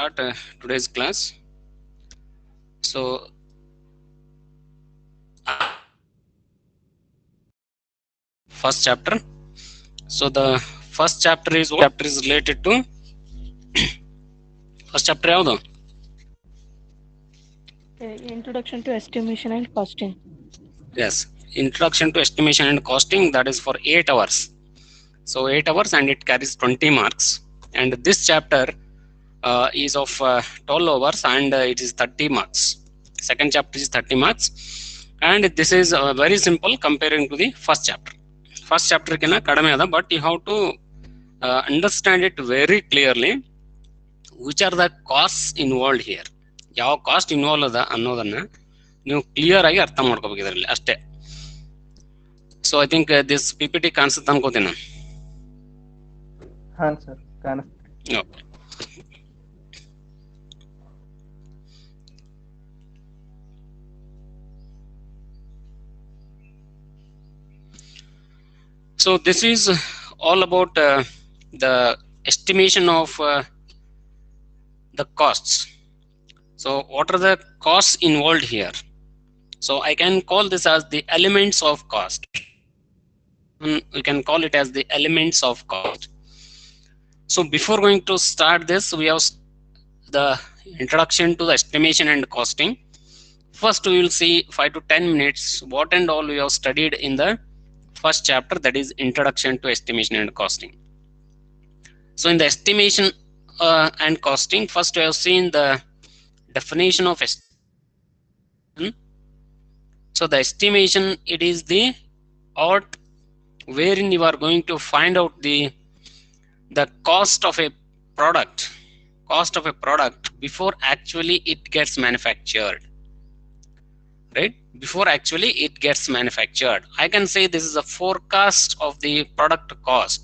Start today's class. So, first chapter. So the first chapter is related to first chapter ಯಾವುದು? Introduction to estimation and costing. Yes, introduction to estimation and costing, that is for 8 hours. So 8 hours and it carries 20 marks. And this chapter is of 12 hours and it is 30 marks. Second chapter is 30 marks. And this is very simple comparing to the first chapter. First chapter kina kadame ada, but you have to understand it very clearly. Which are the costs involved here? ಯಾವ cost involve ಅದ ಅನ್ನೋದನ್ನ ನೀವು clear ಆಗಿ ಅರ್ಥ ಮಾಡ್ಕೋಬೇಕು ಇದರಲ್ಲಿ ಅಷ್ಟೇ. So I think this PPT ಕಾಣಿಸುತ್ತೆ ಅನ್ಕೋತೀನಿ ನಾನು. ಹಾಂ ಸರ್ ಕಾಣಿಸ್ತು. Okay. So this is all about the estimation of the costs. So what are the costs involved here? So I can call this as the elements of cost. We can call it as the elements of cost. So before going to start this, we have the introduction to the estimation and costing. First we will see 5 to 10 minutes what and all we have studied in the first chapter, that is introduction to estimation and costing. So in the estimation and costing, first we have seen the definition of estimation. So the estimation, it is the art wherein you are going to find out the cost of a product before actually it gets manufactured, right? Before actually it gets manufactured, I can say this is a forecast of the product cost.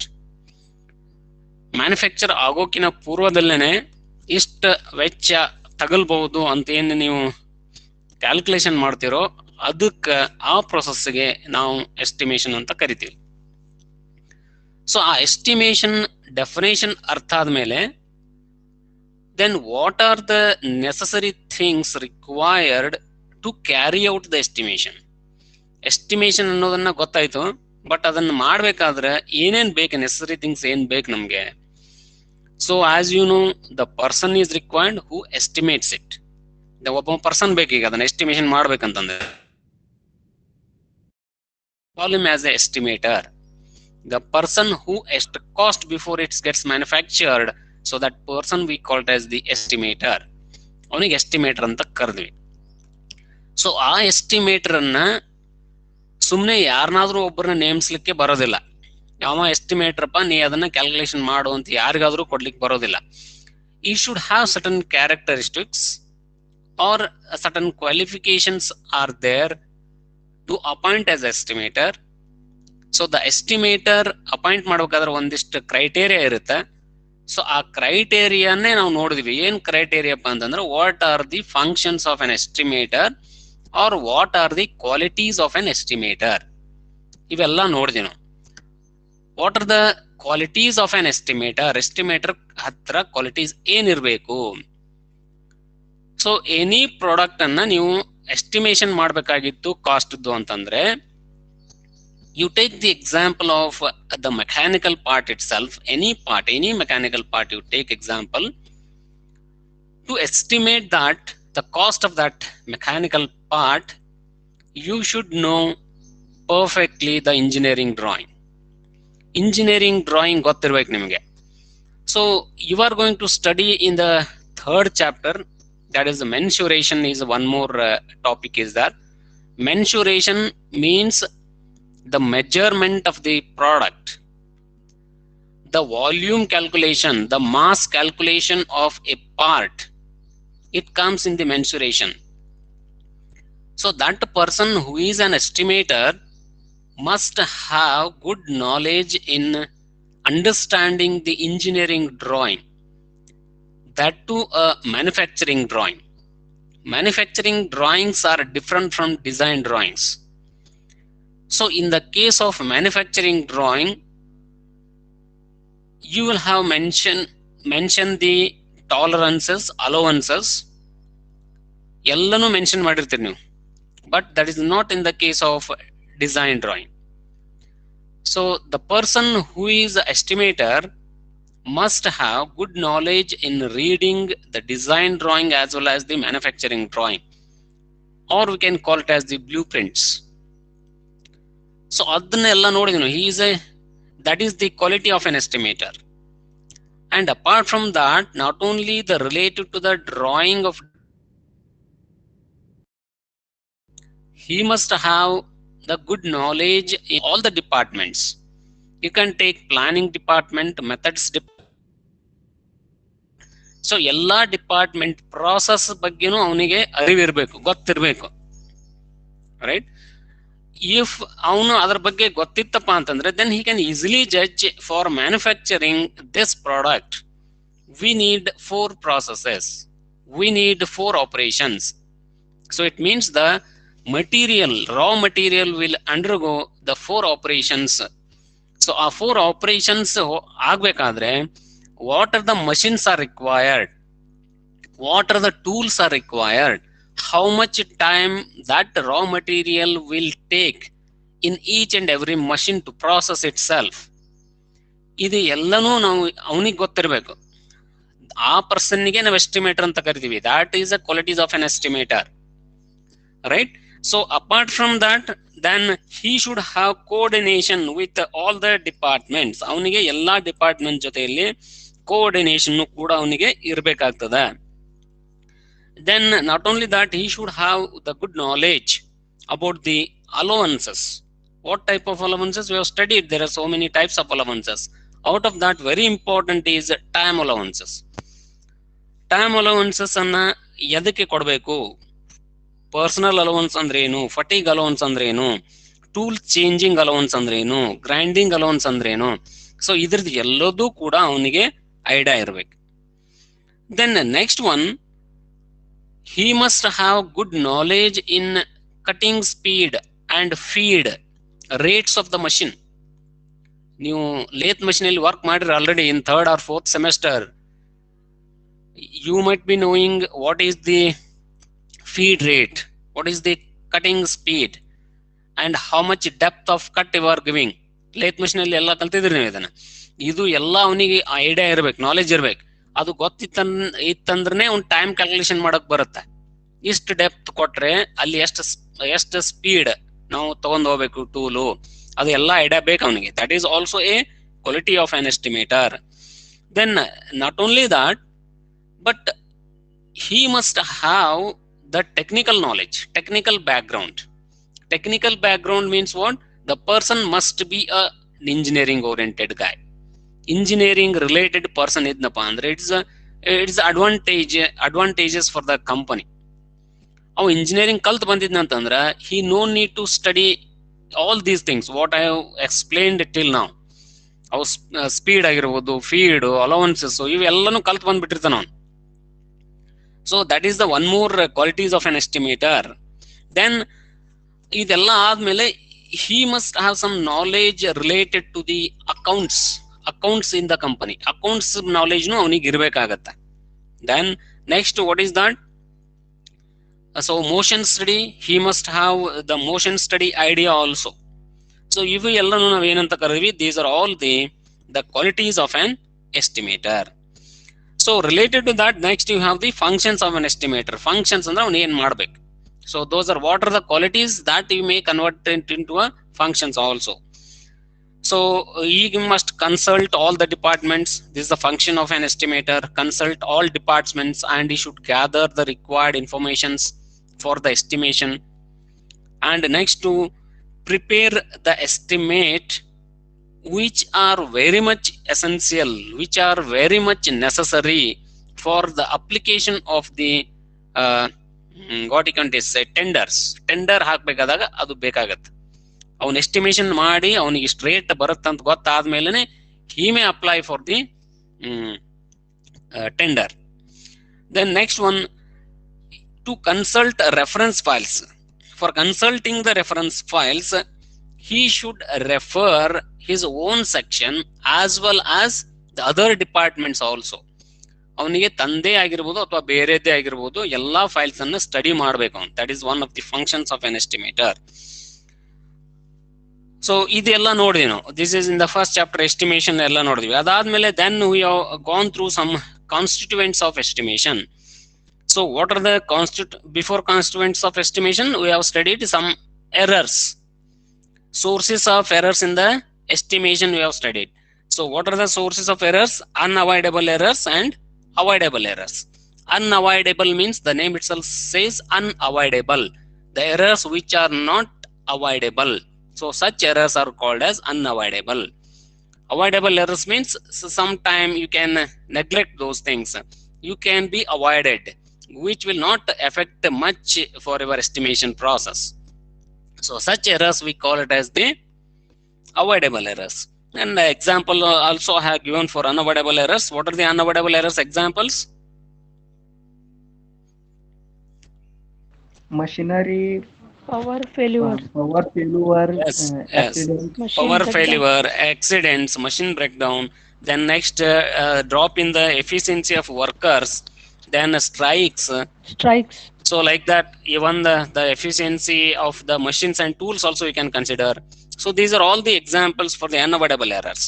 Manufacture ಆಗೋಕಿನ ಪೂರ್ವದಲ್ಲೇನೆ ಇಷ್ಟು ವೆಚ್ಚ ತಗಲ್ಬಹುದು ಅಂತ ಏನು ನೀವು calculation ಮಾಡ್ತಿರೋ ಅದಕ್ಕೆ ಆ ಪ್ರೊಸೆಸ್ಗೆ ನಾವು ಎಸ್ಟಿಮೇಷನ್ ಅಂತ ಕರಿತೀವಿ. ಸೊ ಆ ಎಸ್ಟಿಮೇಷನ್ ಡೆಫಿನೇಷನ್ ಅರ್ಥ ಆದ್ಮೇಲೆ then what are the necessary things required to carry out the estimation. Estimation ಅನ್ನೋದನ್ನ ಗೊತ್ತಾಯ್ತು, ಬಟ್ ಅದನ್ನ ಮಾಡ್ಬೇಕಾದ್ರೆ ಏನೇನ್ ಬೇಕು, ನೆಸಸರಿ ಥಿಂಗ್ಸ್ ಏನ್ ಬೇಕು ನಮ್ಗೆ. So as you know, the person is required who estimates it. ಒಬ್ಬ ಪರ್ಸನ್ ಬೇಕೀಗ ಅದನ್ನ ಎಸ್ಟಿಮೇಷನ್ ಮಾಡ್ಬೇಕಂತಂದ್ರೆ, call him as a estimator. The person who cost before it gets manufactured, so that person we call it as the estimator. ಅವನಿಗೆ ಎಸ್ಟಿಮೇಟರ್ ಅಂತ ಕರೆದ್ವಿ. So ಆ ಎಸ್ಟಿಮೇಟರ್ ಅನ್ನ ಸುಮ್ಮನೆ ಯಾರನ್ನಾದ್ರೂ ಒಬ್ಬರನ್ನ ನೇಮಿಸ್ಲಿಕ್ಕೆ ಬರೋದಿಲ್ಲ. ಯಾವ ಎಸ್ಟಿಮೇಟರ್ಪ್ಪ ನೀ ಅದನ್ನ ಕ್ಯಾಲ್ಕುಲೇಷನ್ ಮಾಡು ಅಂತ ಯಾರಿಗಾದ್ರೂ ಕೊಡ್ಲಿಕ್ಕೆ ಬರೋದಿಲ್ಲ. He should have certain characteristics or certain qualifications are there to appoint as estimator. So the estimator appoint ಮಾಡ್ಬೇಕಾದ್ರೆ ಒಂದಿಷ್ಟು ಕ್ರೈಟೇರಿಯಾ ಇರುತ್ತೆ. ಸೊ ಆ ಕ್ರೈಟೇರಿಯಾನೇ ನಾವು ನೋಡಿದ್ವಿ. ಏನ್ ಕ್ರೈಟೇರಿಯಪ್ಪ ಅಂತಂದ್ರೆ, what are the functions of an estimator or what are the qualities of an estimator, ಇವೆಲ್ಲ ನೋಡಿದ್ವಿ ನಾವು. What are the qualities of an estimator, estimator ಹತ್ರ ಕ್ವಾಲಿಟೀಸ್ ಏನಿರಬೇಕು. ಸೊ ಎನಿ ಪ್ರಾಡಕ್ಟ್ ಅನ್ನ ನೀವು ಎಸ್ಟಿಮೇಷನ್ ಮಾಡಬೇಕಾಗಿತ್ತು ಕಾಸ್ಟ್ದು ಅಂತಂದ್ರೆ, you take the example of the mechanical part itself, any mechanical part you take example. To estimate that the cost of that mechanical part, you should know perfectly the engineering drawing. Engineering drawing ಗೊತ್ತಿರಬೇಕು ನಿಮಗೆ. So you are going to study in the third chapter, that is the mensuration is one more topic is that. Mensuration means the measurement of the product, the volume calculation, the mass calculation of a part, it comes in the mensuration. So that person who is an estimator must have good knowledge in understanding the engineering drawing, that too a manufacturing drawing. Manufacturing drawings are different from design drawings. So in the case of manufacturing drawing, you will have mentioned the tolerances, allowances ಎಲ್ಲನೂ mention ಮಾಡಿರ್ತೀರಿ ನೀವು. But that is not in the case of design drawing. So the person who is ಎಸ್ಟಿಮೇಟರ್ must have good knowledge in reading the design drawing as well as the manufacturing drawing, or we can call it as the blueprints. So adannella nodidinu, that is the quality of an estimator. And apart from that, not only the related to the drawing of, he must have the good knowledge in all the departments. You can take planning department, methods department. So ಎಲ್ಲಾ department process ಬಗ್ಗೆನೂ ಅವನಿಗೆ ಅರಿವಿರ್ಬೇಕು, ಗೊತ್ತಿರ್ಬೇಕು, right? If ಅವನು ಅದ್ರ ಬಗ್ಗೆ ಗೊತ್ತಿತ್ತಪ್ಪ ಅಂತಂದ್ರೆ then he can easily judge for manufacturing this product. We need 4 processes, we need 4 operations. So it means the material, raw material will undergo the 4 operations. So ಆ 4 operations ಆಗ್ಬೇಕಾದ್ರೆ what are the machines are required, what are the tools are required, how much time that raw material will take in each and every machine to process itself. ಇದು ಎಲ್ಲನೂ ನಾವು ಅವನಿಗೆ ಗೊತ್ತಿರಬೇಕು. ಆ ಪರ್ಸನ್ನಿಗೆ ನಾವು ಎಸ್ಟಿಮೇಟರ್ ಅಂತ ಕರಿತೀವಿ. that is the qualities of an estimator, right? So apart from that, then he should have coordination with all the departments. ಅವನಿಗೆ ಎಲ್ಲಾ ಡಿಪಾರ್ಟ್ಮೆಂಟ್ ಜೊತೆಯಲ್ಲಿ ಕೋಆರ್ಡಿನೇಷನ್ ಕೂಡ ಅವನಿಗೆ ಇರಬೇಕಾಗ್ತದೆ. Then not only that, he should have the good knowledge about the allowances. What type of allowances? We have studied there are so many types of allowances. Out of that, very important is time allowances. Time allowances ಅನ್ನ ಎದಕ್ಕೆ ಕೊಡಬೇಕು? Personal allowance ಅಂದ್ರೆ ಏನು, ಫಟಿಗ್ allowance ಅಂದ್ರೆ ಏನು, tool changing allowance ಅಂದ್ರೆ ಏನು, grinding allowance ಅಂದ್ರೆ ಏನು. ಸೊ ಇದ್ರದ್ದು ಎಲ್ಲದೂ ಕೂಡ ಅವನಿಗೆ ಐಡಿಯಾ ಇರಬೇಕು. Then next one, he must have good knowledge in cutting speed and feed rates of the machine. ನೀವು ಲೇತ್ ಮಷೀನ್ ಅಲ್ಲಿ ವರ್ಕ್ ಮಾಡಿದ್ರೆ already in 3rd or 4th semester, you might be knowing what is the feed rate, what is the cutting speed, and how much depth of cut you are giving. Lathe machine ಅಲ್ಲಿ ಎಲ್ಲ ಕಲ್ತಿದ್ರಿ ನೀವು ಇದನ್ನ. ಇದು ಎಲ್ಲ ಅವನಿಗೆ idea ಇರ್ಬೇಕು, knowledge ಇರ್ಬೇಕು. ಅದು ಇತ್ತಂದ್ರೆ ಒಂದು ಟೈಮ್ ಕ್ಯಾಲ್ಕುಲೇಷನ್ ಮಾಡಕ್ ಬರುತ್ತೆ. ಇಷ್ಟು ಡೆಪ್ತ್ ಕೊಟ್ರೆ ಅಲ್ಲಿ ಎಷ್ಟು ಸ್ಪೀಡ್ ನಾವು ತಗೊಂಡ್ ಹೋಗ್ಬೇಕು ಟೂಲು, ಅದು ಎಲ್ಲ ಐಡಿಯಾ ಬೇಕು ಅವನಿಗೆ. That is also a quality of an estimator. Then not only that, but he must have the technical knowledge, technical background. Technical background means what? The person must be an engineering oriented guy. Engineering related person idnapa andre it's advantages for the company. ಅವು engineering ಕಲ್ತ್ ಬಂದಿದ್ನಂತಂದ್ರ he no need to study all these things what I have explained till now. ಅವು speed ಆಗಿರ್ಬೋದು, feed, allowances, ಇವೆಲ್ಲನೂ ಕಲ್ತ್ ಬಂದ್ಬಿಟ್ಟಿರ್ತಾನ ಅವನು. So that is the one more qualities of an estimator. Then ಇದೆಲ್ಲ ಆದ್ಮೇಲೆ he must have some knowledge related to the accounts in the company. Accounts knowledge nu ಅವನಿಗೆ ಇರಬೇಕಾಗತ್ತೆ. Then next, what is that? So motion study, he must have the motion study idea also. So ಇವು ಎಲ್ಲನೂ ನಾವು ಏನಂತ ಕರೀತೀವಿ, these are all the qualities of an estimator. So related to that, next you have the functions of an estimator. Functions ಅಂದ್ರೆ ಅವನು ಏನ್ ಮಾಡ್ಬೇಕು. So those are what are the qualities that you may convert it into a functions also. So he must consult all the departments. This is the function of an estimator. Consult all departments and he should gather the required informations for the estimation. And next, to prepare the estimate which are very much essential, which are very much necessary for the application of the what you can say tenders. Tender ಹಾಕ್ಬೇಕಾದಾಗ ಅದು ಬೇಕಾಗತ್ತೆ. ಅವನ್ estimation ಮಾಡಿ ಅವನಿಗೆ straight ಬರುತ್ತಂತ ಗೊತ್ತಾದ್ಮೇಲೆ he may apply for the tender. Then next one, to consult reference files. For consulting the reference files, he should refer his own section as well as the other departments also. ಅವನಿಗೆ ತಂದೆ ಆಗಿರ್ಬೋದು ಅಥವಾ ಬೇರೆದೇ ಆಗಿರ್ಬೋದು ಎಲ್ಲಾ files ಅನ್ನು study ಮಾಡಬೇಕು. That is one of the functions of an estimator. So ಇದೆಲ್ಲ ನೋಡಿದ್ವಿ ನಾವು. This is in the first chapter, estimation ಎಲ್ಲ ನೋಡಿದ್ವಿ. ಅದಾದ್ಮೇಲೆ then we have gone through some constituents of estimation. So what are the before constituents of estimation? We have studied some errors, sources of errors in the estimation we have studied. So what are the sources of errors? Unavoidable errors and avoidable errors. Unavoidable means the name itself says unavoidable, the errors which are not avoidable. So such errors are called as unavoidable. Avoidable errors means sometime you can neglect those things, you can be avoided, which will not affect much for your estimation process. So such errors we call it as the avoidable errors. And example also I have given for unavoidable errors. What are the unavoidable errors examples? Machinery, Power failure. Yes, accident. Machine power breakdown. failure, accidents, machine breakdown. Then next drop in the efficiency of workers. Then strikes. Strikes. So like that, even the efficiency of the machines and tools also you can consider. So these are all the examples for the unavoidable errors.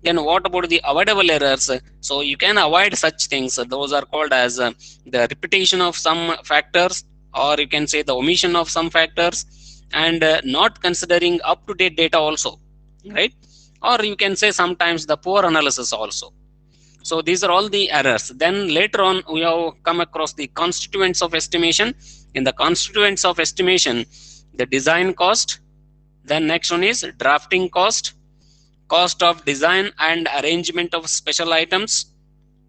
Then what about the avoidable errors? So you can avoid such things. Those are called as the repetition of some factors, or you can say the omission of some factors, and not considering up-to-date data also, right? Or you can say sometimes the poor analysis also. So these are all the errors. Then later on we have come across the constituents of estimation. In the constituents of estimation, the design cost, then next one is drafting cost, cost of design and arrangement of special items.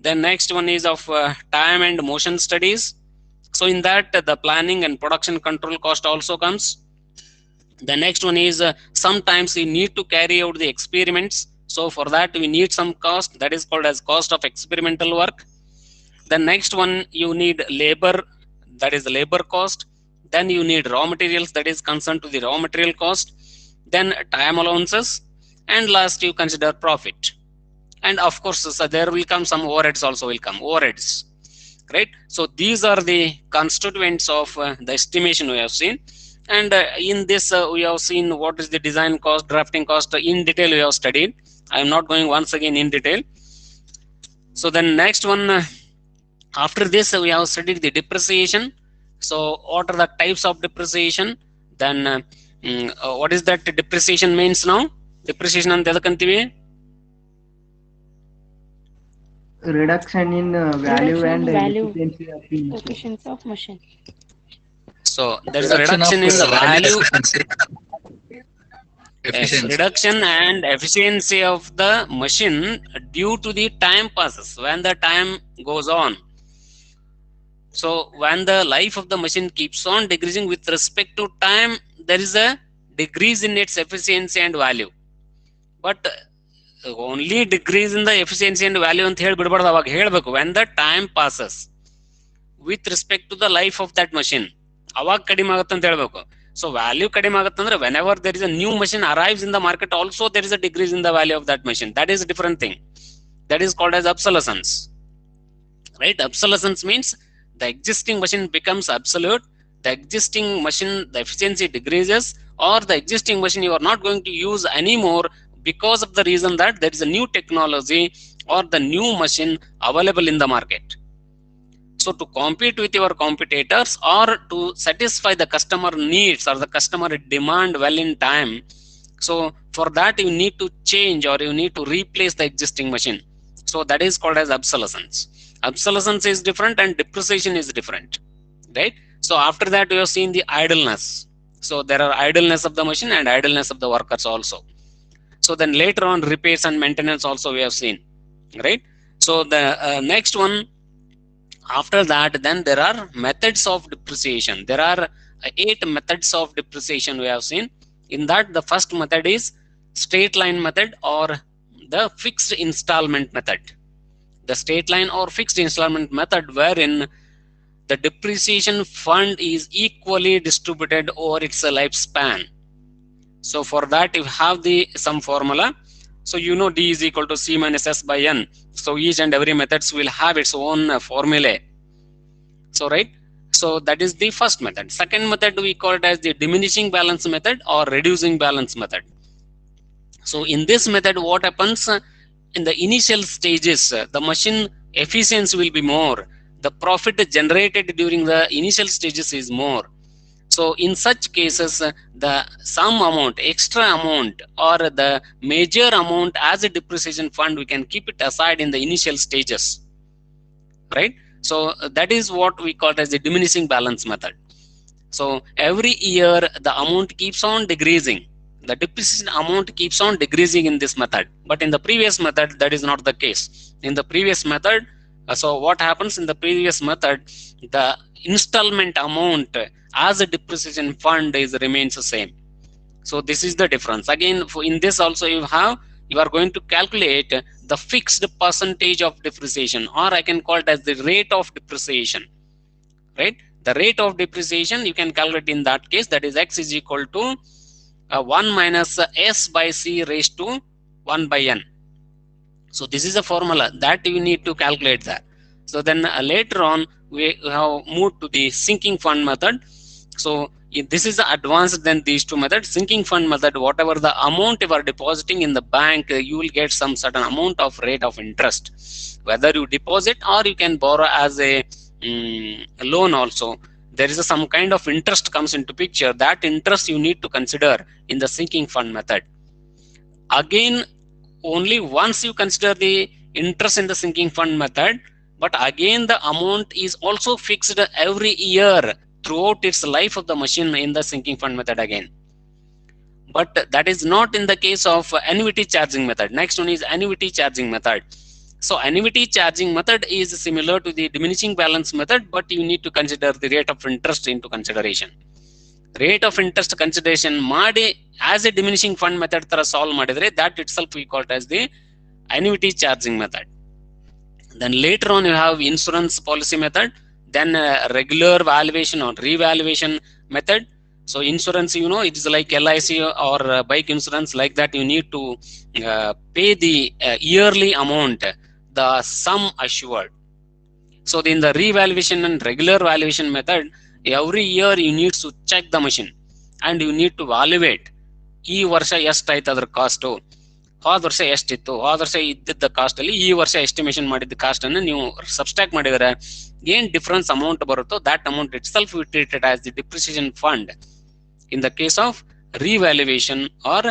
Then next one is of time and motion studies. So in that the planning and production control cost also comes. The next one is sometimes we need to carry out the experiments. So for that we need some cost, that is called as cost of experimental work. The next one, you need labor, that is the labor cost. Then you need raw materials, that is concerned to the raw material cost. Then time allowances, and last you consider profit. And of course so there will come some overheads also will come, overheads, right? So these are the constituents of the estimation we have seen. And in this we have seen what is the design cost, drafting cost in detail we have studied. I am not going once again in detail. So then next one, after this we have studied the depreciation. So what are the types of depreciation? Then what is that depreciation means now? Depreciation anta edakantivi? Reduction in value Reduction and in value. efficiency of the machine. Efficiency of machine. So there is a reduction in the value, efficiency. reduction and efficiency of the machine due to the time passes, when the time goes on. So when the life of the machine keeps on decreasing with respect to time, there is a decrease in its efficiency and value. But only decrease in the efficiency and value ಅಂತ ಹೇಳ್ಬಿಡ್ಬಾರ್ದು, ಅವಾಗ ಹೇಳ್ಬೇಕು when the time passes with respect to the life of that machine, ಅವಾಗ ಕಡಿಮೆ ಆಗುತ್ತೆ ಅಂತ ಹೇಳ್ಬೇಕು. So value ಕಡಿಮೆ ಆಗುತ್ತೆ ಅಂದ್ರೆ whenever there is a new machine arrives in the market, also there is a decrease in the value of that machine. That is a different thing. That is called as obsolescence, right? Obsolescence means the existing machine becomes obsolete, the existing machine, the efficiency decreases, or the existing machine you are not going to use anymore because of the reason that there is a new technology or the new machine available in the market. So to compete with your competitors or to satisfy the customer needs or the customer demand well in time, so for that you need to change or you need to replace the existing machine. So that is called as obsolescence. Obsolescence is different and depreciation is different, right? So after that we have seen the idleness. So there are idleness of the machine and idleness of the workers also. So then later on repairs and maintenance also we have seen, right? So the next one, after that then there are methods of depreciation. There are 8 methods of depreciation we have seen. In that the first method is straight line method or the fixed installment method. The straight line or fixed installment method, wherein the depreciation fund is equally distributed over its lifespan. So for that you have some formula. So you know D is equal to C minus S by N. So each and every methods will have its own formula. So right. So that is the first method. Second method we call it as the diminishing balance method or reducing balance method. So in this method, what happens in the initial stages, the machine efficiency will be more. The profit generated during the initial stages is more. So in such cases, the some amount, extra amount, or the major amount as a depreciation fund, we can keep it aside in the initial stages, right? So that is what we call as the diminishing balance method. So every year the amount keeps on decreasing. The depreciation amount keeps on decreasing in this method. But in the previous method, that is not the case. In the previous method, so what happens in the previous method, the installment amount as a depreciation fund remains the same. So this is the difference. Again, in this also you are going to calculate the fixed percentage of depreciation, or I can call it as the rate of depreciation, right? The rate of depreciation you can calculate in that case, that is x is equal to 1 minus s by c raised to 1 by n. So this is a formula that you need to calculate that. So then later on we have moved to the sinking fund method. So this is advanced than these two methods. Sinking fund method, whatever the amount you are depositing in the bank, you will get some certain amount of rate of interest. Whether you deposit or you can borrow as a loan also, there is some kind of interest comes into picture. That interest you need to consider in the sinking fund method. Again, only once you consider the interest in the sinking fund method, but again the amount is also fixed every year throughout its life of the machine in the sinking fund method again. But that is not in the case of annuity charging method. Next one is annuity charging method. So annuity charging method is similar to the diminishing balance method, but you need to consider the rate of interest into consideration. Rate of interest consideration ಮಾಡಿ as a diminishing fund method ತರ solve ಮಾಡಿದ್ರೆ, that itself we call it as the annuity charging method. Then later on you have insurance policy method, then regular valuation or revaluation method. So insurance, you know, it is like LIC or bike insurance, like that you need to pay the yearly amount, the sum assured. So in the revaluation and regular valuation method, every year you need to check the machine and you need to evaluate ಈ ವರ್ಷ ಎಷ್ಟಾಯ್ತು ಅದ್ರ cost, ಹೋದ ವರ್ಷ ಎಷ್ಟಿತ್ತು, ಹೋದ ವರ್ಷ ಇದ್ದಿದ್ದ ಕಾಸ್ಟ್ ಅಲ್ಲಿ ಈ ವರ್ಷ ಎಸ್ಟಿಮೇಷನ್ ಮಾಡಿದ್ದ ಕಾಸ್ಟ್ ಅನ್ನು ನೀವು ಸಬ್ಸ್ಟ್ರಾಕ್ಟ್ ಮಾಡಿದರೆ ಏನ್ ಡಿಫರೆನ್ಸ್ ಅಮೌಂಟ್ ಬರುತ್ತೋ, that amount itself we treat it as the depreciation fund in the case of revaluation or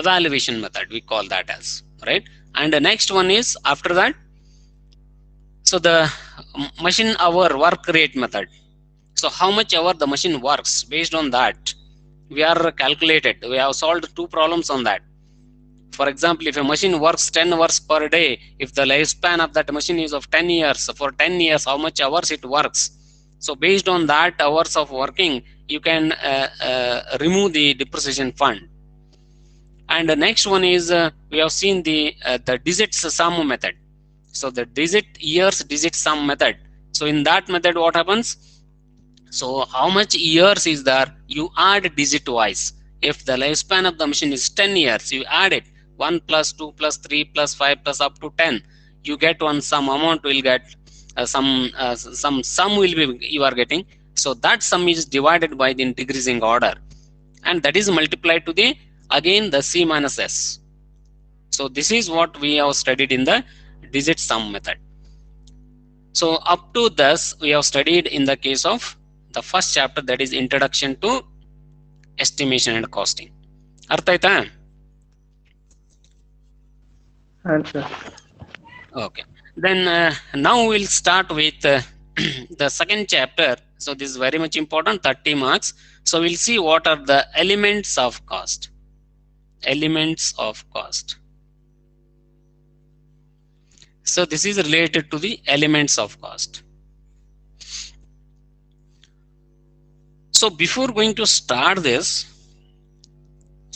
evaluation method, we call that as, right? And the next one is after that, so the machine hour work rate method. So how much hour the machine works, based on that we are calculated. We have solved two problems on that. For example, if a machine works 10 hours per day, if the lifespan of that machine is of 10 years, for 10 years how much hours it works. So based on that hours of working, you can remove the depreciation fund. And the next one is we have seen the digit sum method. So the digit sum method. So in that method what happens? So how much years is there, you add digit wise. If the lifespan of the machine is 10 years, you add it 1 plus 2 plus 3 plus 5 plus up to 10. You get one sum amount, will get some sum will be you are getting. So that sum is divided by the decreasing order, and that is multiplied to the again the C minus S. So this is what we have studied in the digit sum method. So up to this we have studied in the case of the first chapter, that is introduction to estimation and costing. ಅರ್ಥ ಆಯ್ತಾ? Okay, then now we'll start with the second chapter. So this is very much important, 30 marks. So we'll see what are the elements of cost. Elements of cost. So this is related to the elements of cost. So before going to start this,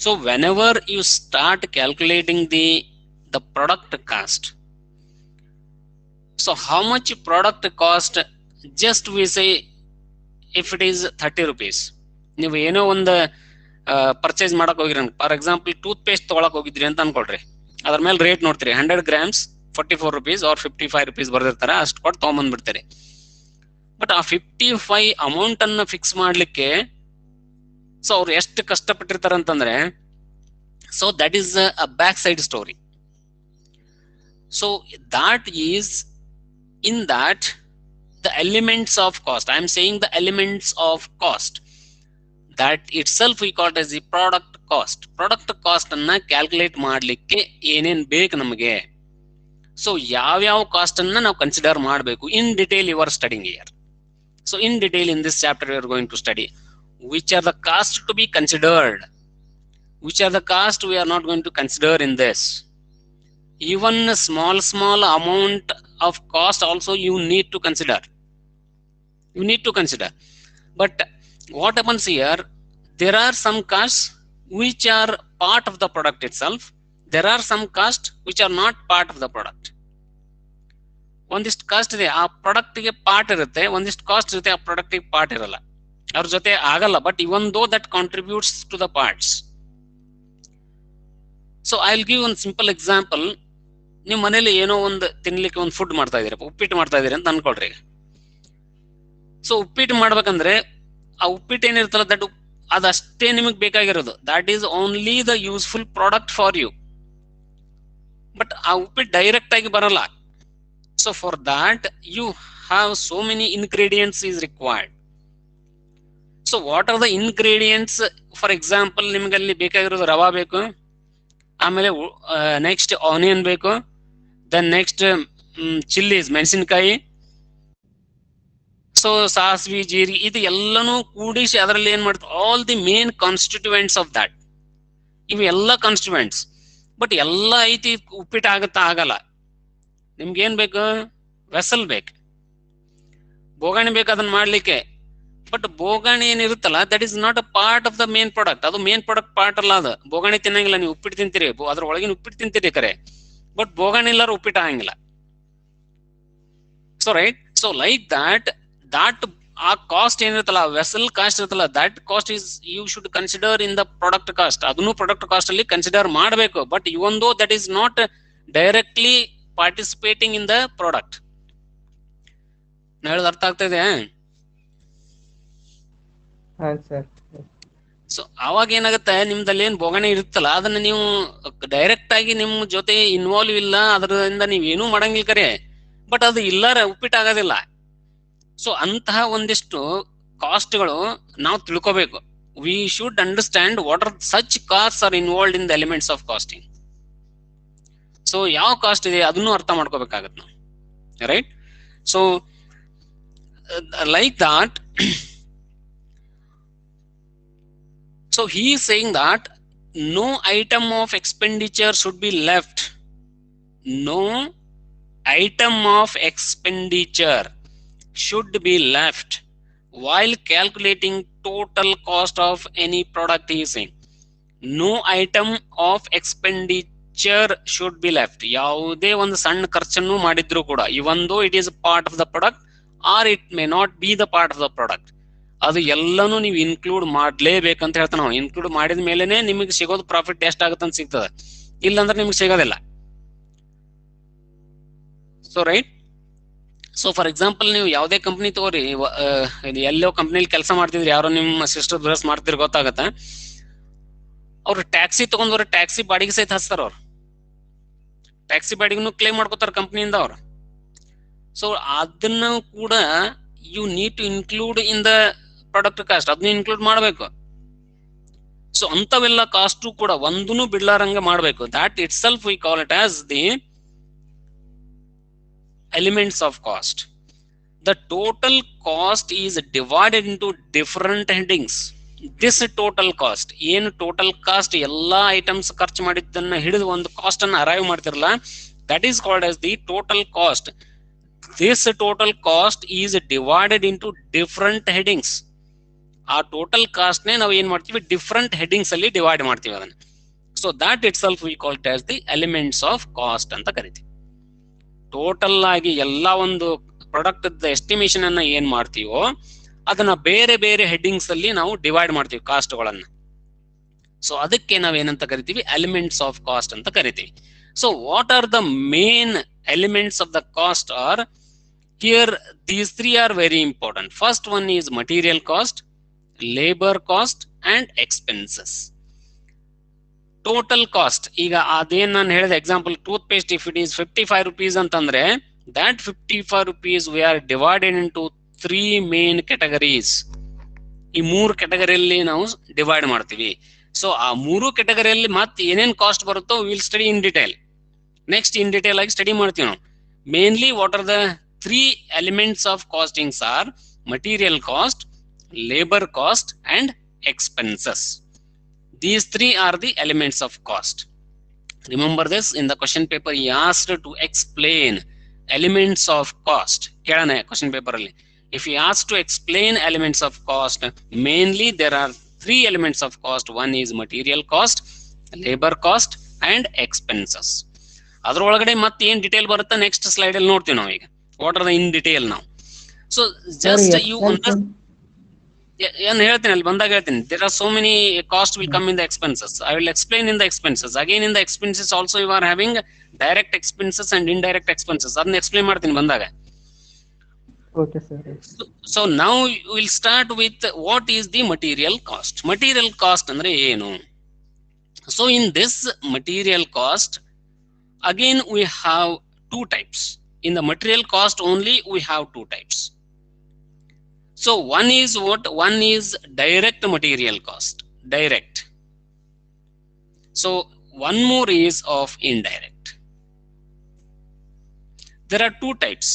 so whenever you start calculating the product cost, so how much product cost, just we say if it is 30 rupees, ನೀವು ಏನೋ ಒಂದು purchase ಮಾಡಕ್ ಹೋಗಿರಿ, for example tooth paste Tughlaq ಹೋಗಿದ್ರಿ ಅಂತ ಅನ್ಕೊಳ್ರಿ. ಅದ್ರ ಮೇಲೆ rate ನೋಡ್ತೀರಿ, 100 grams 44 rupees or 55 rupees ಬರ್ದಿರ್ತಾರೆ, ಅಷ್ಟು ಕೊಟ್ಟು ತೊಗೊಂಬಂದ್ಬಿಡ್ತೀರಿ. ಬಟ್ ಆ 55 ಅಮೌಂಟ್ ಅನ್ನ ಫಿಕ್ಸ್ ಮಾಡ್ಲಿಕ್ಕೆ ಸೊ ಅವ್ರು ಎಷ್ಟು ಕಷ್ಟಪಟ್ಟಿರ್ತಾರೆ ಅಂತಂದ್ರೆ, so that is a back side story. So that is in that the elements of cost, I am saying the elements of cost, that itself we call it as the product cost. Product cost ಅನ್ನ calculate ಮಾಡ್ಲಿಕ್ಕೆ ಏನೇನ್ ಬೇಕು ನಮಗೆ, so ಯಾವ್ಯಾವ cost ಅನ್ನ ನಾವು consider ಮಾಡಬೇಕು, in detail you are studying here. So in detail in this chapter we are going to study which are the costs to be considered, which are the costs we are not going to consider in this. Even a small amount of cost also you need to consider. You need to consider. But what happens here, there are some costs which are part of the product itself. There are some costs which are not part of the product. ಒಂದಿಷ್ಟು cost ಇದೆ ಆ product ಗೆ part ಇರುತ್ತೆ, ಒಂದಿಷ್ಟು cost ಇರುತ್ತೆ ಆ product ಗೆ part ಇರಲ್ಲ, ಅವ್ರ ಜೊತೆ ಆಗಲ್ಲ. But even though that contributes to the parts. So I will give ಒಂದು ಸಿಂಪಲ್ ಎಕ್ಸಾಂಪಲ್. ನೀವು ಮನೇಲಿ ಏನೋ ಒಂದು ತಿನ್ಲಿಕ್ಕೆ ಒಂದು ಫುಡ್ ಮಾಡ್ತಾ ಇದೀರಿ, ಉಪ್ಪಿಟ್ಟು ಮಾಡ್ತಾ ಇದೀರಿ ಅಂತ ಅನ್ಕೊಳ್ರಿ. ಸೊ ಉಪ್ಪಿಟ್ಟು ಮಾಡ್ಬೇಕಂದ್ರೆ ಆ ಉಪ್ಪಿಟ್ಟು ಏನಿರುತ್ತಲ್ಲ ದಟ್ ಅದಷ್ಟೇ ನಿಮಗೆ ಬೇಕಾಗಿರೋದು, that is only the useful product for you. But ಆ ಉಪ್ಪಿಟ್ಟು ಡೈರೆಕ್ಟ್ ಆಗಿ ಬರಲ್ಲ. So for that you have so many ingredients is required. So what are the ingredients? For example ನಿಮ್ಗೆ ಅಲ್ಲಿ ಬೇಕಾಗಿರೋದು ರವಾ ಬೇಕು, ಆಮೇಲೆ ನೆಕ್ಸ್ಟ್ ಆನಿಯನ್ ಬೇಕು, ದೆನ್ ನೆಕ್ಸ್ಟ್ ಚಿಲ್ಲೀಸ್ ಮೆಣಸಿನಕಾಯಿ, ಸೊ ಸಾಸ್ವಿ ಜೀರಿಗೆ, ಇದು ಎಲ್ಲನೂ ಕೂಡಿಸಿ ಅದರಲ್ಲಿ ಏನ್ ಮಾಡ್ತಾರೆ, all the main constituents of that, ಇವು ಎಲ್ಲ ಕಾನ್ಸ್ಟಿಟ್ಯೂಯೆಂಟ್ಸ್. ಬಟ್ ಎಲ್ಲ ಐತಿ ಉಪ್ಪಿಟ್ಟು ಆಗತ್ತಾ? ಆಗಲ್ಲ. ನಿಮ್ಗೆ ಏನ್ ಬೇಕು? ವೆಸಲ್ ಬೇಕು, ಬೋಗಾಣಿ ಬೇಕು ಅದನ್ನ ಮಾಡ್ಲಿಕ್ಕೆ. ಬಟ್ ಬೋಗಾಣಿ ಏನಿರುತ್ತಲ್ಲ that is not a part of the main product. ಅದು ಮೇನ್ ಪ್ರಾಡಕ್ಟ್ ಪಾರ್ಟ್ ಅಲ್ಲ. ಅದು ಬೋಗಾಣಿ ತಿನ್ನಂಗಿಲ್ಲ, ನೀವು ಉಪ್ಪಿಟ್ಟು ತಿಂತೀರಿ, ಅದ್ರ ಒಳಗಿನ ಉಪ್ಪಿಟ್ಟು ತಿಂತೀರಿ ಕರೆ, ಬಟ್ ಬೋಗಾಣಿ ಇಲ್ಲಾರ ಉಪ್ಪಿಟ್ಟು ಆಗಂಗಿಲ್ಲ. So right, so like that ಆ ಕಾಸ್ಟ್ ಏನಿರುತ್ತಲ್ಲ, ವೆಸಲ್ ಕಾಸ್ಟ್ ಇರುತ್ತಲ್ಲ, that cost is you should consider in the product cost. ಅದನ್ನು ಪ್ರಾಡಕ್ಟ್ ಕಾಸ್ಟ್ ಅಲ್ಲಿ ಕನ್ಸಿಡರ್ ಮಾಡಬೇಕು. But even though that is not directly participating in the product. ಹೇಳೋದು ಅರ್ಥ ಆಗ್ತಾ ಇದೆ? ಸೊ ಅವಾಗ ಏನಾಗುತ್ತೆ, ನಿಮ್ದಲ್ಲಿ ಏನ್ ಬೋಗಣೆ ಇರುತ್ತಲ್ಲ ಅದನ್ನ ನೀವು ಡೈರೆಕ್ಟ್ ಆಗಿ ನಿಮ್ ಜೊತೆ ಇನ್ವಾಲ್ವ್ ಇಲ್ಲ, ಅದರಿಂದ ನೀವೇನೂ ಮಾಡಂಗಿಲ್ಲ ಕರೆ, ಬಟ್ ಅದು ಇಲ್ಲಾರ ಉಪ್ಪಿಟ್ಟು ಆಗೋದಿಲ್ಲ. ಸೊ ಅಂತಹ ಒಂದಿಷ್ಟು ಕಾಸ್ಟ್ಗಳು ನಾವು ತಿಳ್ಕೋಬೇಕು. We should understand what are such cost are involved in the elements of costing. So ಯಾವ ಕಾಸ್ಟ್ ಇದೆ ಅದನ್ನು ಅರ್ಥ ಮಾಡ್ಕೋಬೇಕಾಗತ್ತೆ ನಾವು, right? So like that so he is saying that no item of expenditure should be left, no item of expenditure should be left while calculating total cost of any product. He is saying no item of expenditure should be left. ಯಾವುದೇ ಒಂದು ಸಣ್ಣ ಖರ್ಚನ್ನು ಮಾಡಿದ್ರು ಕೂಡ, even though it is a part of the product or it may not be the part of the product, ಅದು ಎಲ್ಲಾನು ನೀವು include ಮಾಡ್ಲೇಬೇಕಂತ ಹೇಳ್ತಾನೆ ನಾವು. ಇನ್ಕ್ಲೂಡ್ ಮಾಡಿದ ಮೇಲೆನೆ ನಿಮಗೆ ಸಿಗೋದು ಪ್ರಾಫಿಟ್ ಎಷ್ಟಾಗತ್ತಂತ ಸಿಗ್ತದೆ, ಇಲ್ಲಾಂದ್ರೆ ನಿಮ್ಗೆ ಸಿಗೋದಿಲ್ಲ. So right, so for example ನೀವು ಯಾವುದೇ ಕಂಪ್ನಿ ತಗೋರಿ, ಎಲ್ಲೋ ಕಂಪ್ನಿಲಿ ಕೆಲಸ ಮಾಡ್ತಿದ್ರಿ, ಯಾರೋ ನಿಮ್ಮ ಸಿಸ್ಟರ್ ಬ್ರಸ್ ಮಾಡ್ತಿರ್ ಗೊತ್ತಾಗತ್ತ, ಅವ್ರು ಟ್ಯಾಕ್ಸಿ ತಗೊಂಡ್ರ ಟ್ಯಾಕ್ಸಿ ಬಾಡಿಗೆ ಸಹಿತ ಹಚ್ತಾರ. ಅವ್ರು ಟ್ಯಾಕ್ಸಿ ಬಾಡಿಗೆನು ಕ್ಲೇಮ್ ಮಾಡ್ಕೋತಾರ ಕಂಪ್ನಿಯಿಂದ ಅವ್ರು. ಸೊ ಅದನ್ನ ಕೂಡ you need to include in the product cost, ಅದನ್ನ ಇನ್ಕ್ಲೂಡ್ ಮಾಡಬೇಕು. ಸೊ ಅಂತವೆಲ್ಲ ಕಾಸ್ಟು ಕೂಡ ಒಂದೂ ಬಿಡ್ಲಾರಂಗ ಮಾಡಬೇಕು. That itself we call it as the elements of cost. The total cost is divided into different headings. This total cost, ಏನು total cost ಎಲ್ಲಾ items ಖರ್ಚು ಮಾಡಿದ್ದನ್ನ ಹಿಡಿದು ಒಂದು ಕಾಸ್ಟ್ ಅನ್ನ ಅರೈವ್ ಮಾಡ್ತಿರಲ್ಲ, that is called as the total cost. This total cost is divided into different headings. ಆ ಟೋಟಲ್ ಕಾಸ್ಟ್ ನೇ ನಾವು ಏನ್ ಮಾಡ್ತೀವಿ, ಡಿಫರೆಂಟ್ ಹೆಡಿಂಗ್ಸ್ ಅಲ್ಲಿ ಡಿವೈಡ್ ಮಾಡ್ತೀವಿ ಅದನ್ನ. So that itself we call it as the elements of cost ಅಂತ ಕರಿತೀವಿ. ಟೋಟಲ್ ಆಗಿ ಎಲ್ಲಾ ಒಂದು ಪ್ರಾಡಕ್ಟ್ ಎಸ್ಟಿಮೇಷನ್ ಅನ್ನ ಏನ್ ಮಾಡ್ತೀವೋ ಅದನ್ನ ಬೇರೆ ಬೇರೆ ಹೆಡ್ಡಿಂಗ್ಸ್ ಅಲ್ಲಿ ನಾವು ಡಿವೈಡ್ ಮಾಡ್ತೀವಿ ಕಾಸ್ಟ್ ಗಳನ್ನ. ಸೊ ಅದಕ್ಕೆ ನಾವೇನಂತ ಕರಿತೀವಿ, ಎಲಿಮೆಂಟ್ಸ್ ಆಫ್ ಕಾಸ್ಟ್ ಅಂತ ಕರಿತೀವಿ. So what are the main elements of the cost are here? These three are very important. First one is material cost, labor cost and expenses. Total cost, ಈಗ ಅದೇನ್ ನಾನು ಹೇಳಿದ example tooth paste, if it is 55 rupees ಅಂತಂದ್ರೆ that 55 rupees we are divided into 3 main categories. ಈ 3 ಕ್ಯಾಟಗರಿಯಲ್ಲಿ ನಾವು divide ಮಾಡ್ತೀವಿ. So ಆ 3 ಕ್ಯಾಟಗರಿಯಲ್ಲಿ ಮತ್ತೆ ಏನೇನ್ ಕಾಸ್ಟ್ ಬರುತ್ತೋ will study in detail. Next in detail ಆಗಿ ಸ್ಟಡಿ ಮಾಡ್ತೀವಿ ನಾವು. Mainly what are the 3 elements of costings are material cost, labor cost and expenses. These 3 are the elements of cost. Remember this, in the question paper he asked to explain elements of cost. Kelane question paper alli if he asked to explain elements of cost, mainly there are 3 elements of cost. One is material cost, labor cost and expenses. ಅದರೊಳಗಡೆ ಮತ್ತೆ ಏನ್ detail ಬರುತ್ತೆ next slide ಅಲ್ಲಿ ನೋಡ್ತೀವಿ ನಾವು. ಈಗ what are the in detail ನಾವು. So just you ಏನ್ ಹೇಳ್ತೀನಿ ಅಲ್ಲಿ ಬಂದಾಗ ಹೇಳ್ತೀನಿ, there are so many cost will come in the expenses. I will explain in the expenses. Again in the expenses also you are having direct expenses and indirect expenses. ಅದನ್ನ explain ಮಾಡ್ತೀನಿ ಬಂದಾಗ. Okay, sir. So now will start with what is the material cost. Material cost ಅಂದ್ರೆ ಏನು? So in this material cost again we have 2 types. In the material cost only we have 2 types. So one is what? One is direct material cost, direct. So one more is of indirect. There are 2 types.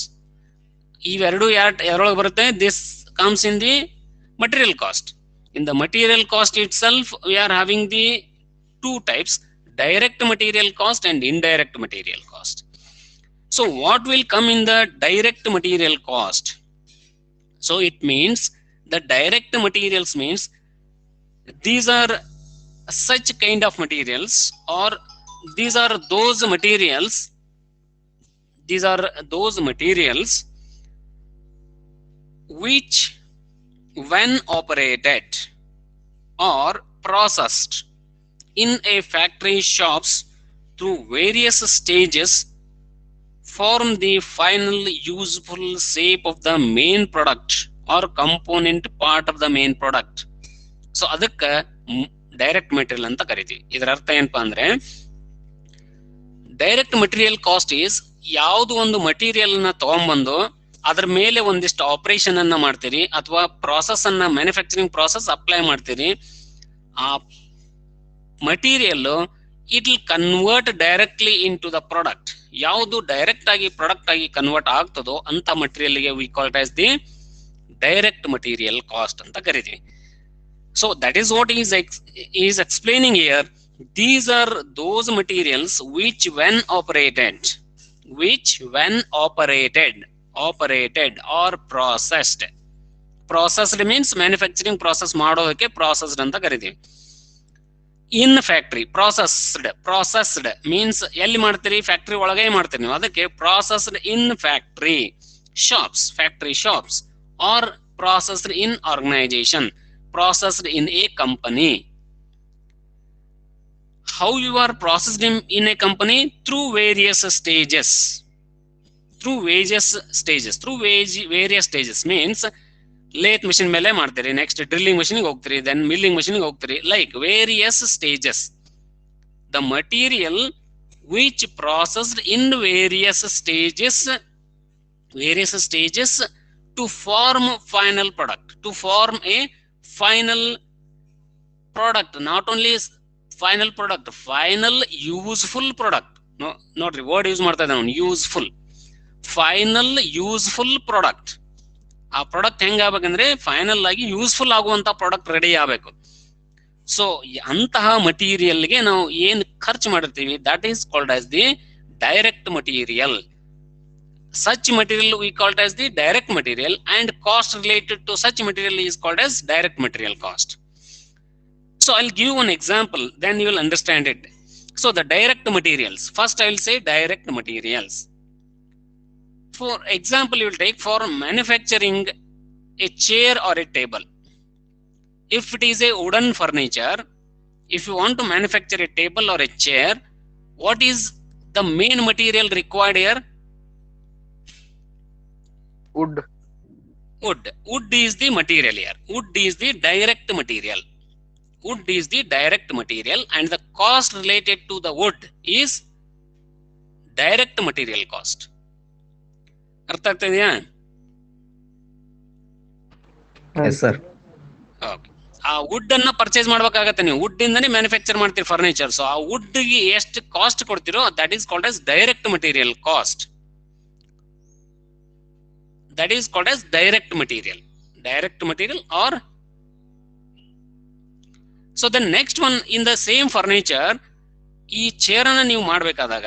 ಇವೆರಡು ಯಾರೊಳಗೆ ಬರುತ್ತೆ? This comes in the material cost. In the material cost itself we are having the 2 types, direct material cost and indirect material cost. So what will come in the direct material cost? So it means the direct materials means these are such kind of materials, or these are those materials which when operated or processed in a factory shops through various stages form the final useful shape of the main product or component part of the main product. So ಅದಕ್ಕೆ direct material ಅಂತ ಕರಿತೀವಿ. ಇದರ ಅರ್ಥ ಏನಪ್ಪಾ ಅಂದ್ರೆ, direct material cost is ಯಾವ್ದು ಒಂದು material ನ ತಗೊಂಡ್ಬಂದು ಅದ್ರ ಮೇಲೆ ಒಂದಿಷ್ಟು ಆಪರೇಷನ್ ಅನ್ನ ಮಾಡ್ತೀರಿ ಅಥವಾ ಪ್ರಾಸೆಸ್ ಅನ್ನ, ಮ್ಯಾನುಫ್ಯಾಕ್ಚರಿಂಗ್ ಪ್ರಾಸೆಸ್ ಅಪ್ಲೈ ಮಾಡ್ತೀರಿ. ಆ material it will convert directly into the product. ಯಾವುದು ಡೈರೆಕ್ಟ್ ಆಗಿ ಪ್ರಾಡಕ್ಟ್ ಆಗಿ ಕನ್ವರ್ಟ್ ಆಗ್ತದೋ ಅಂತ ಮಟೀರಿಯಲ್ ಗೆ we call it as the direct material cost ಅಂತ ಕರಿತೀವಿ. So that is what is explaining here. These are those materials which when operated or processed means manufacturing process ಮಾಡೋದಕ್ಕೆ processed ಅಂತ ಕರಿತೀವಿ. ಇನ್ factory processed means ಎಲ್ಲಿ ಮಾಡ್ತೀರಿ? Factory ಒಳಗೆ ಮಾಡ್ತೀರಿ ನೀವು, ಅದಕ್ಕೆ processed in factory shops or processed in organization, processed in a company. How you are processed in a company? Through various stages. Through various stages means lathe machine ಮೇಲೆ ಮಾಡ್ತೀರಿ, next drilling machine ಹೋಗ್ತೀರಿ, then milling machine ಹೋಗ್ತೀರಿ, like various stages. The material which processed in various stages to form final product, not only final product, final useful product. ನೋಡ್ರಿ word use ಮಾಡ್ತಾ ಇದ್ದ ನಾನು, useful, final useful product. ಆ product ಹೆಂಗ ಆಗ್ಬೇಕಂದ್ರೆ final ಆಗಿ useful ಆಗುವಂತ ಪ್ರಾಡಕ್ಟ್ ರೆಡಿ ಆಗ್ಬೇಕು. ಸೊ ಅಂತಹ ಮಟೀರಿಯಲ್ಗೆ ನಾವು ಏನ್ ಖರ್ಚು ಮಾಡಿರ್ತೀವಿ, that is called as the direct material. Such material we called as the direct material, and cost related to such material is called as direct material cost. So I'll give one example, then you will understand it. So the direct materials, first I will say direct materials. For example, you will take for manufacturing a chair or a table. If it is a wooden furniture, if you want to manufacture a table or a chair, what is the main material required here? Wood. Wood is the material here. Wood is the direct material. Wood is the direct material, and the cost related to the wood is direct material cost. ಅರ್ಥ ಆಗ್ತಾ ಇದೆಯಾ? Yes, sir. Okay. ಆ wood ಅನ್ನ purchase ಮಾಡ್ಬೇಕಾಗತ್ತೆ ನೀವು. Wood ಇಂದಾನೆ manufacture ಮಾಡ್ತೀರಿ furniture. So ಆ ವುಡ್ ಗೆ ಎಷ್ಟು ಕಾಸ್ಟ್ ಕೊಡ್ತಿರೋ that is called as direct material cost. That is called as direct material. Direct material are so the next one in the same furniture, ಈ chair ಅನ್ನ ನೀವು ಮಾಡ್ಬೇಕಾದಾಗ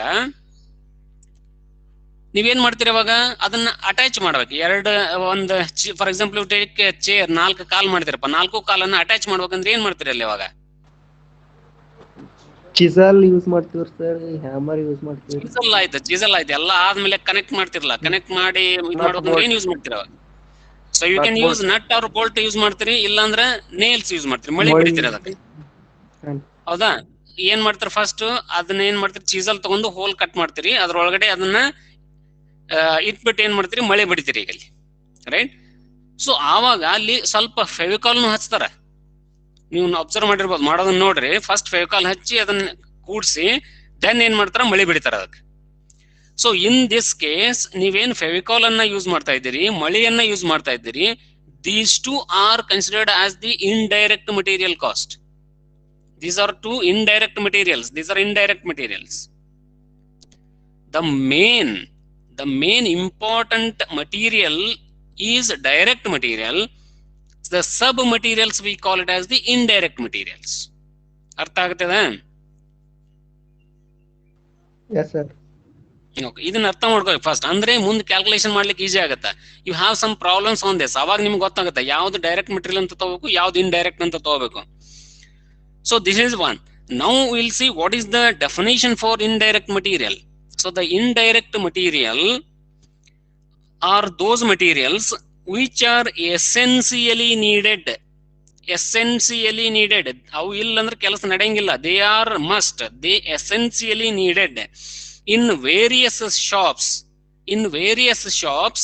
ನೀವೇನ್ ಮಾಡ್ತೀರಿ ಅವಾಗ ಅದನ್ನ ಅಟ್ಯಾಚ್ ಮಾಡ್ಬೇಕು. ಒಂದು ಫಾರ್ ಎಕ್ಸಾಂಪಲ್ ಟೇಕ್ ಚೇರ್ 4 ಕಾಲ್ ಮಾಡ್ತೀರಪ್ಪ, 4 ಕಾಲನ್ನ ಅಟ್ಯಾಚ್ ಮಾಡ್ಬೇಕಂದ್ರೆ ಏನ್ ಮಾಡ್ತೀರಿ ಅಲ್ಲಿ ಅವಾಗ? ಚಿಸಲ್ ಯೂಸ್ ಮಾಡ್ತೀವಿ ಸರ್, ಹ್ಯಾಮರ್ ಯೂಸ್ ಮಾಡ್ತೀವಿ. ಚಿಸಲ್ ಆಯ್ತು ಎಲ್ಲ ಆದ್ಮೇಲೆ ಕನೆಕ್ಟ್ ಮಾಡ್ತಿರಲ್ಲ, ಕನೆಕ್ಟ್ ಮಾಡಿ ಇದು ಮಾಡ್ಬೇಕಂದ್ರೆ ಏನ್ ಯೂಸ್ ಮಾಡ್ತೀರ ಅವಾಗ? So you can use nut or bolt use ಮಾಡ್ತೀರಿ, ಇಲ್ಲಾಂದ್ರೆ ನೇಲ್ಸ್ ಯೂಸ್ ಮಾಡ್ತೀರಿ, ಮಳಿ ಬಿಡ್ತೀರಿ ಅದಕ್ಕೆ. ಹೌದಾ? ಏನ್ ಮಾಡ್ತೀರಿ ಫಸ್ಟ್ ಅದನ್ನ ಏನ್ ಮಾಡ್ತೀರಿ, ಚೀಸಲ್ ತಗೊಂಡು ಹೋಲ್ ಕಟ್ ಮಾಡ್ತೀರಿ, ಅದ್ರೊಳಗಡೆ ಅದನ್ನ ಇಟ್ಬಿಟ್ಟು ಏನ್ ಮಾಡ್ತೀರಿ, ಮಳೆ ಬಿಡ್ತೀರಿ ಈಗ ಅಲ್ಲಿ, ರೈಟ್? ಸೊ ಆವಾಗ ಅಲ್ಲಿ ಸ್ವಲ್ಪ ಫೆವಿಕಾಲ್ನು ಹಚ್ತಾರ, ನೀವು ಅಬ್ಸರ್ವ್ ಮಾಡಿರ್ಬೋದು, ಮಾಡೋದನ್ನ ನೋಡ್ರಿ. ಫಸ್ಟ್ ಫೆವಿಕಾಲ್ ಹಚ್ಚಿ ಅದನ್ನ ಕೂಡ್ಸಿ ದೆನ್ ಏನ್ ಮಾಡ್ತಾರ, ಮಳೆ ಬಿಡ್ತಾರ ಅದಕ್ಕೆ. ಸೊ ಇನ್ ದಿಸ್ ಕೇಸ್ ನೀವೇನ್ ಫೆವಿಕಾಲ್ ಅನ್ನ ಯೂಸ್ ಮಾಡ್ತಾ ಇದ್ದೀರಿ, ಮಳೆಯನ್ನ ಯೂಸ್ ಮಾಡ್ತಾ ಇದ್ದೀರಿ, these two are considered as the indirect material cost. These are two indirect materials. These are indirect materials. The main important material is direct material. The sub materials we call it as the indirect materials. ಅರ್ಥ ಆಗುತ್ತದ? Yes, sir. Okay, ಇದನ್ನ ಅರ್ಥ ಮಾಡ್ಕೋಬೇಕು first. ಅಂದ್ರೆ ಮುಂದೆ calculation ಮಾಡ್ಲಿಕ್ಕೆ easy ಆಗುತ್ತೆ. You have some problems on this. ಅವಾಗ ನಿಮ್ಗೆ ಗೊತ್ತಾಗುತ್ತೆ ಯಾವ್ದು ಡೈರೆಕ್ಟ್ ಮೆಟೀರಿಯಲ್ ಅಂತ ತಗೋಬೇಕು, ಯಾವ್ದು ಇಂಡೈರೆಕ್ಟ್ ಅಂತ ತಗೋಬೇಕು. So this is one. Now we'll see what is the definition for indirect material. So the indirect material are those materials which are essentially needed. Essentially needed. ಅವು ಇಲ್ಲ ಅಂದ್ರೆ ಕೆಲಸ ನಡೆಯಂಗಿಲ್ಲ. They are must. They essentially needed in various shops. In various shops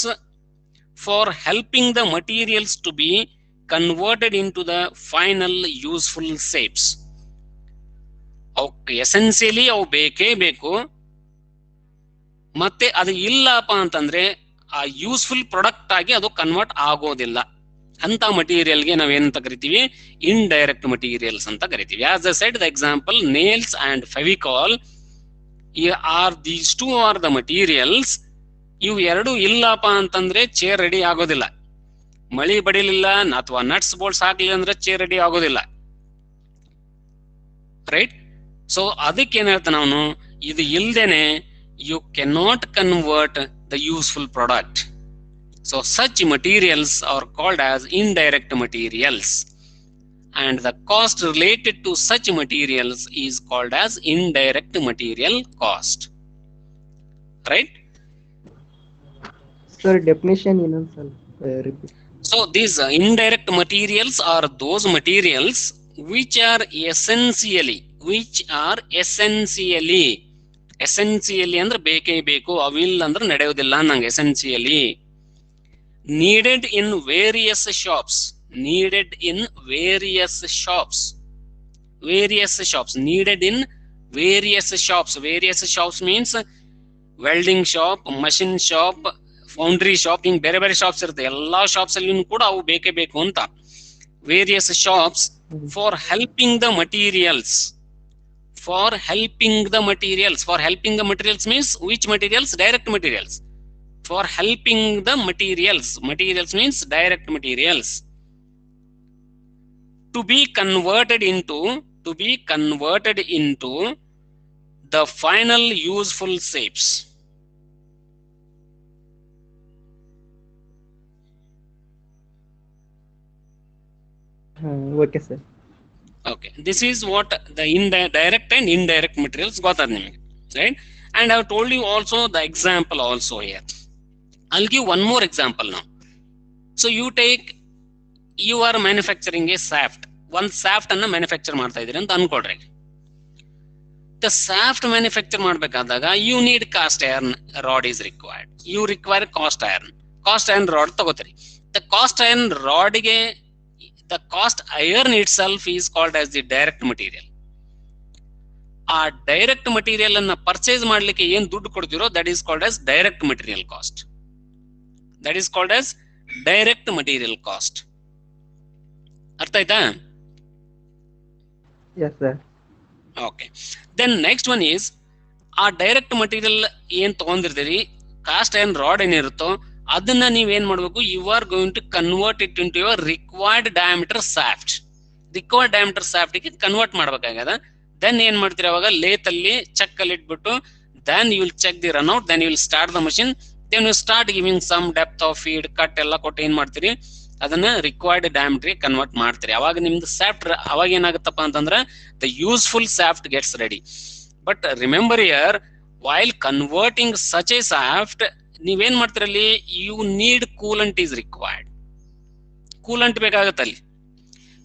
for helping the materials to be converted into the final useful shapes. ಅವಕ್ಕೆ ಎಸೆನ್ಸಿಯಲಿ ಅವು ಬೇಕೇ ಬೇಕು, ಮತ್ತೆ ಅದು ಇಲ್ಲಪ್ಪ ಅಂತಂದ್ರೆ ಆ ಯೂಸ್ಫುಲ್ ಪ್ರಾಡಕ್ಟ್ ಆಗಿ ಅದು ಕನ್ವರ್ಟ್ ಆಗೋದಿಲ್ಲ. ಅಂತ ಮಟೀರಿಯಲ್ಗೆ ನಾವೇನಂತ ಕರಿತೀವಿ, ಇಂಡೈರೆಕ್ಟ್ ಮಟೀರಿಯಲ್ಸ್ ಅಂತ ಕರಿತೀವಿ. As I said the example, nails and Fevicol are these two are the materials. ಇವು ಎರಡು ಇಲ್ಲಪ್ಪ ಅಂತಂದ್ರೆ ಚೇರ್ ರೆಡಿ ಆಗೋದಿಲ್ಲ. ಮಳಿ ಬಡಿಲಿಲ್ಲ ಅಥವಾ ನಟ್ಸ್ ಬೋಲ್ಟ್ಸ್ ಹಾಕ್ಲಿಲ್ಲ ಅಂದ್ರೆ ಚೇರ್ ರೆಡಿ ಆಗೋದಿಲ್ಲ, ರೈಟ್? ಸೊ ಅದಕ್ಕೆ ಏನ್ ಹೇಳ್ತಾನೆ ಅವನು, ಇದು ಇಲ್ದೇನೆ you cannot convert the useful product. So such materials are called as indirect materials, and the cost related to such materials is called as indirect material cost, right? Sir, definition ಇನ್ನೊಂದು ಸ್ವಲ್ಪ repeat. So these indirect materials are those materials which are essentially ಅಂದ್ರೆ ಬೇಕೇ ಬೇಕು, ಅವಿಲ್ಲ ಅಂದ್ರೆ ನಡೆಯೋದಿಲ್ಲ ನಂಗೆ. ಎಸೆನ್ಸಿಯಲಿ needed in various shops. Needed in various shops. Various shops. Needed in various shops. Various shops means welding shop, machine shop, foundry shop, ಹಿಂಗ್ ಬೇರೆ ಬೇರೆ shops ಇರುತ್ತೆ. ಎಲ್ಲಾ ಶಾಪ್ಸ್ ಅಲ್ಲಿ ಕೂಡ ಅವು ಬೇಕೇ ಬೇಕು ಅಂತ. Various shops for helping the materials. For helping the materials. For helping the materials means which materials? Direct materials. For helping the materials. Materials means direct materials. To be converted into the final useful shapes. Okay, sir. Okay, this is what the direct and indirect materials got name, right? And I have told you also the example also here. I'll give one more example now. So you are manufacturing a shaft. ಒಂದು shaft ಅನ್ನ manufacture ಮಾಡ್ತಾ ಇದೀರಿ ಅಂತ ಅನ್ಕೊಳ್ರಿ. The shaft manufacture ಮಾಡ್ಬೇಕಾದಾಗ you need cast iron rod is required. You require cast iron rod ತಗೋತೀರಿ. The cast iron ರಾಡ್ಗೆ the cast iron itself is called as the direct material. ಆ direct material ಅನ್ನ purchase ಮಾಡ್ಲಿಕ್ಕೆ ಏನ್ ದುಡ್ಡು ಕೊಡ್ತಿರೋ that is called as direct material cost. That is called as direct material cost. ಅರ್ಥ ಆಯ್ತಾ? Yes, sir. Okay. Then next one is ಆ direct material ಏನ್ ತಗೊಂಡಿರ್ತೀರಿ, ಕಾಸ್ಟ್ ಐರನ್ ರಾಡ್ ಏನಿರುತ್ತೋ ಅದನ್ನ ನೀವ್ ಏನ್ ಮಾಡ್ಬೇಕು, you are going to convert it into your required diameter shaft. Required diameter shaft ಗೆ ಕನ್ವರ್ಟ್ ಮಾಡ್ಬೇಕಾಗದ. ದೆನ್ ಏನ್ ಮಾಡ್ತೀರಿ ಅವಾಗ ಲೇತ್ ಅಲ್ಲಿ ಚೆಕ್ ಅಲ್ಲಿ ಇಟ್ಬಿಟ್ಟು then you will check the run out, then you will start the machine, then you start giving some depth of feed cut ಎಲ್ಲ ಕೊಟ್ಟು ಏನ್ ಮಾಡ್ತೀರಿ ಅದನ್ನ ರಿಕ್ವೈರ್ಡ್ ಡಯಾಮೀಟರ್ ಕನ್ವರ್ಟ್ ಮಾಡ್ತೀರಿ. ಅವಾಗ ನಿಮ್ದು ಸಾಫ್ಟ್ ಅವಾಗ ಏನಾಗುತ್ತಪ್ಪ ಅಂತಂದ್ರೆ the useful shaft gets ready. But remember here while converting such a shaft ನೀವೇನ್ ಮಾಡ್ತೀರಲ್ಲಿ, you need coolant is required. Coolant ಬೇಕಾಗತ್ತೆ ಅಲ್ಲಿ.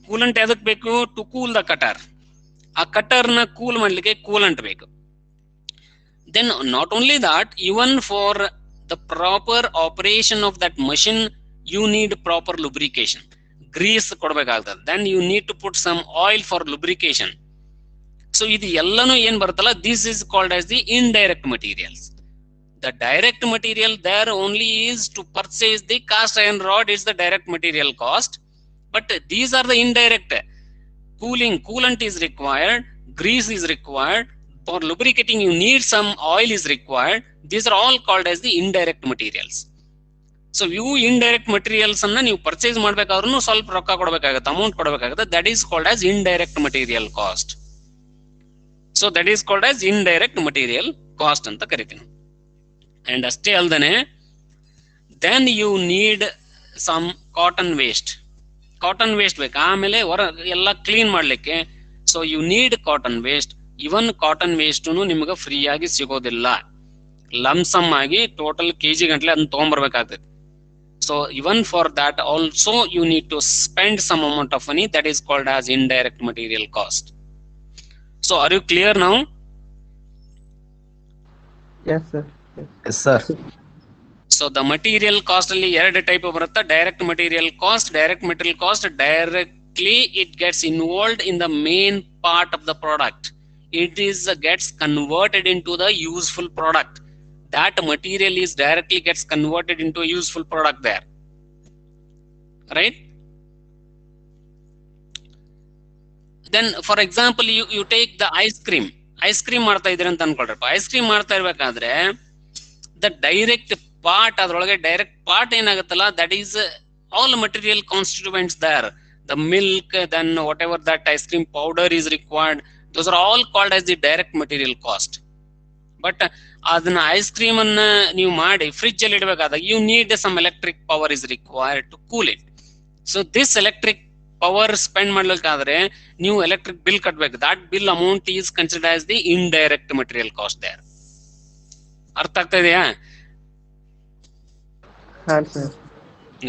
ಕೂಲಂಟ್ ಎದಕ್ ಬೇಕು? To cool the cutter. ಆ ಕಟರ್ ನ ಕೂಲ್ ಮಾಡ್ಲಿಕ್ಕೆ ಕೂಲಂಟ್ ಬೇಕು. Then not only that, even for the proper operation of that machine you need proper lubrication. Grease ಕೊಡ್ಬೇಕಾಗ್ತದೆ. Then you need to put some oil for lubrication. So ಇದು ಎಲ್ಲಾನು ಏನ್ ಬರುತ್ತಲ್ಲ, this is called as the indirect materials. The direct material there only is to purchase the cast iron rod is the direct material cost, but these are the indirect. Coolant is required, grease is required, for lubricating you need some oil is required. These are all called as the indirect materials. So you indirect materials anna ನೀವು purchase ಮಾಡಬೇಕಾದ್ರೂ ಸ್ವಲ್ಪ ರೊಕ್ಕ ಕೊಡಬೇಕಾಗುತ್ತೆ, amount ಕೊಡಬೇಕಾಗುತ್ತೆ. That is called as indirect material cost. So that is called as indirect material cost ಅಂತ ಕರಿತೀವಿ. And ಅಷ್ಟೇ ಅಲ್ದೇನೆ then you need some cotton waste. Cotton waste ಬೇಕು ಆಮೇಲೆ ಹೊರ ಎಲ್ಲ ಕ್ಲೀನ್ ಮಾಡ್ಲಿಕ್ಕೆ. So you need cotton waste. Even cotton waste ನಿಮ್ಗೆ ಫ್ರೀ ಆಗಿ ಸಿಗೋದಿಲ್ಲ, ಲಮ್ಸಮ್ ಆಗಿ ಟೋಟಲ್ ಕೆಜಿ ಗಂಟ್ಲೆ ಅದನ್ನ ತಗೊಂಡ್ಬರ್ಬೇಕಾಗ್ತದೆ. So even for that also you need to spend some amount of money. That is called as indirect material cost. So are you clear now? Yes, sir. Yes, sir. So the material cost ಅಲ್ಲಿ ಎರಡು type ಬರುತ್ತೆ. Direct material cost. Direct material cost directly it gets involved in the main part of the product. It is gets converted into the useful product. That material is directly gets converted into a useful product there, right? Then for example you take the ice cream ಮಾಡ್ತಾ ಇದ್ರಿ ಅಂತ ಅನ್ಕೊಳ್ರಪ್ಪ. Ice cream ಮಾಡ್ತಾ ಇರ್ಬೇಕಾದ್ರೆ the direct part, ಅದ್ರೊಳಗೆ direct part ಏನಾಗುತ್ತಲ್ಲ, that is all material constituents there. The milk, then whatever that ice cream powder is required, those are all called as the direct material cost. But ಅದನ್ನ ice cream ಅನ್ನ ನೀವು ಮಾಡಿ fridge ಅಲ್ಲಿ ಇಡಬೇಕಾದಾಗ you need some electric power is required to cool it. So this electric power spend ಮಾಡ್ಲಿಕ್ಕಾದ್ರೆ ನೀವು electric bill ಕಟ್ಟಬೇಕು. That bill amount is considered as the indirect material cost there. ಅರ್ಥ ಆಗ್ತಾ ಇದೆಯಾ?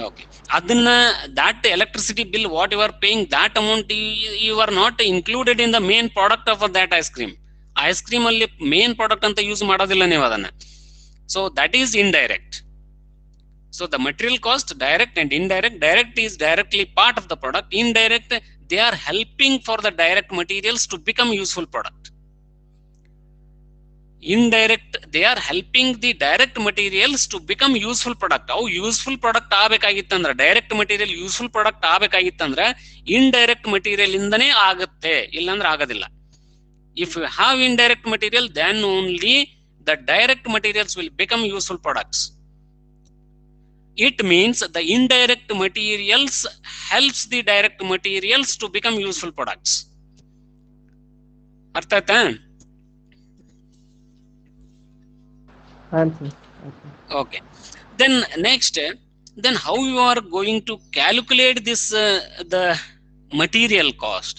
ಓಕೆ. ಅದನ್ನ that electricity bill what you are paying, that amount you are not included in the main product of that ice cream. Ice cream main ಮೇನ್ ಪ್ರಾಡಕ್ಟ್ ಅಂತ use ಮಾಡೋದಿಲ್ಲ ನೀವು ಅದನ್ನ. So that is indirect. So the material cost direct and indirect. Direct is directly part of the product. Indirect they are helping for the direct materials to become useful product. Indirect, they are helping the direct materials to become useful product. ಅವು useful product ಆಗಬೇಕಾಗಿತ್ತಂದ್ರೆ, direct material useful product ಆಗಬೇಕಾಗಿತ್ತಂದ್ರೆ indirect material ಇಂದನೇ ಆಗುತ್ತೆ, ಇಲ್ಲಾಂದ್ರೆ ಆಗೋದಿಲ್ಲ. If you have indirect material, then only the direct materials will become useful products. It means the indirect materials helps the direct materials to become useful products. ಅರ್ಥ ಆಯ್ತಾ? Okay. Then next, then how you are going to calculate this the material cost?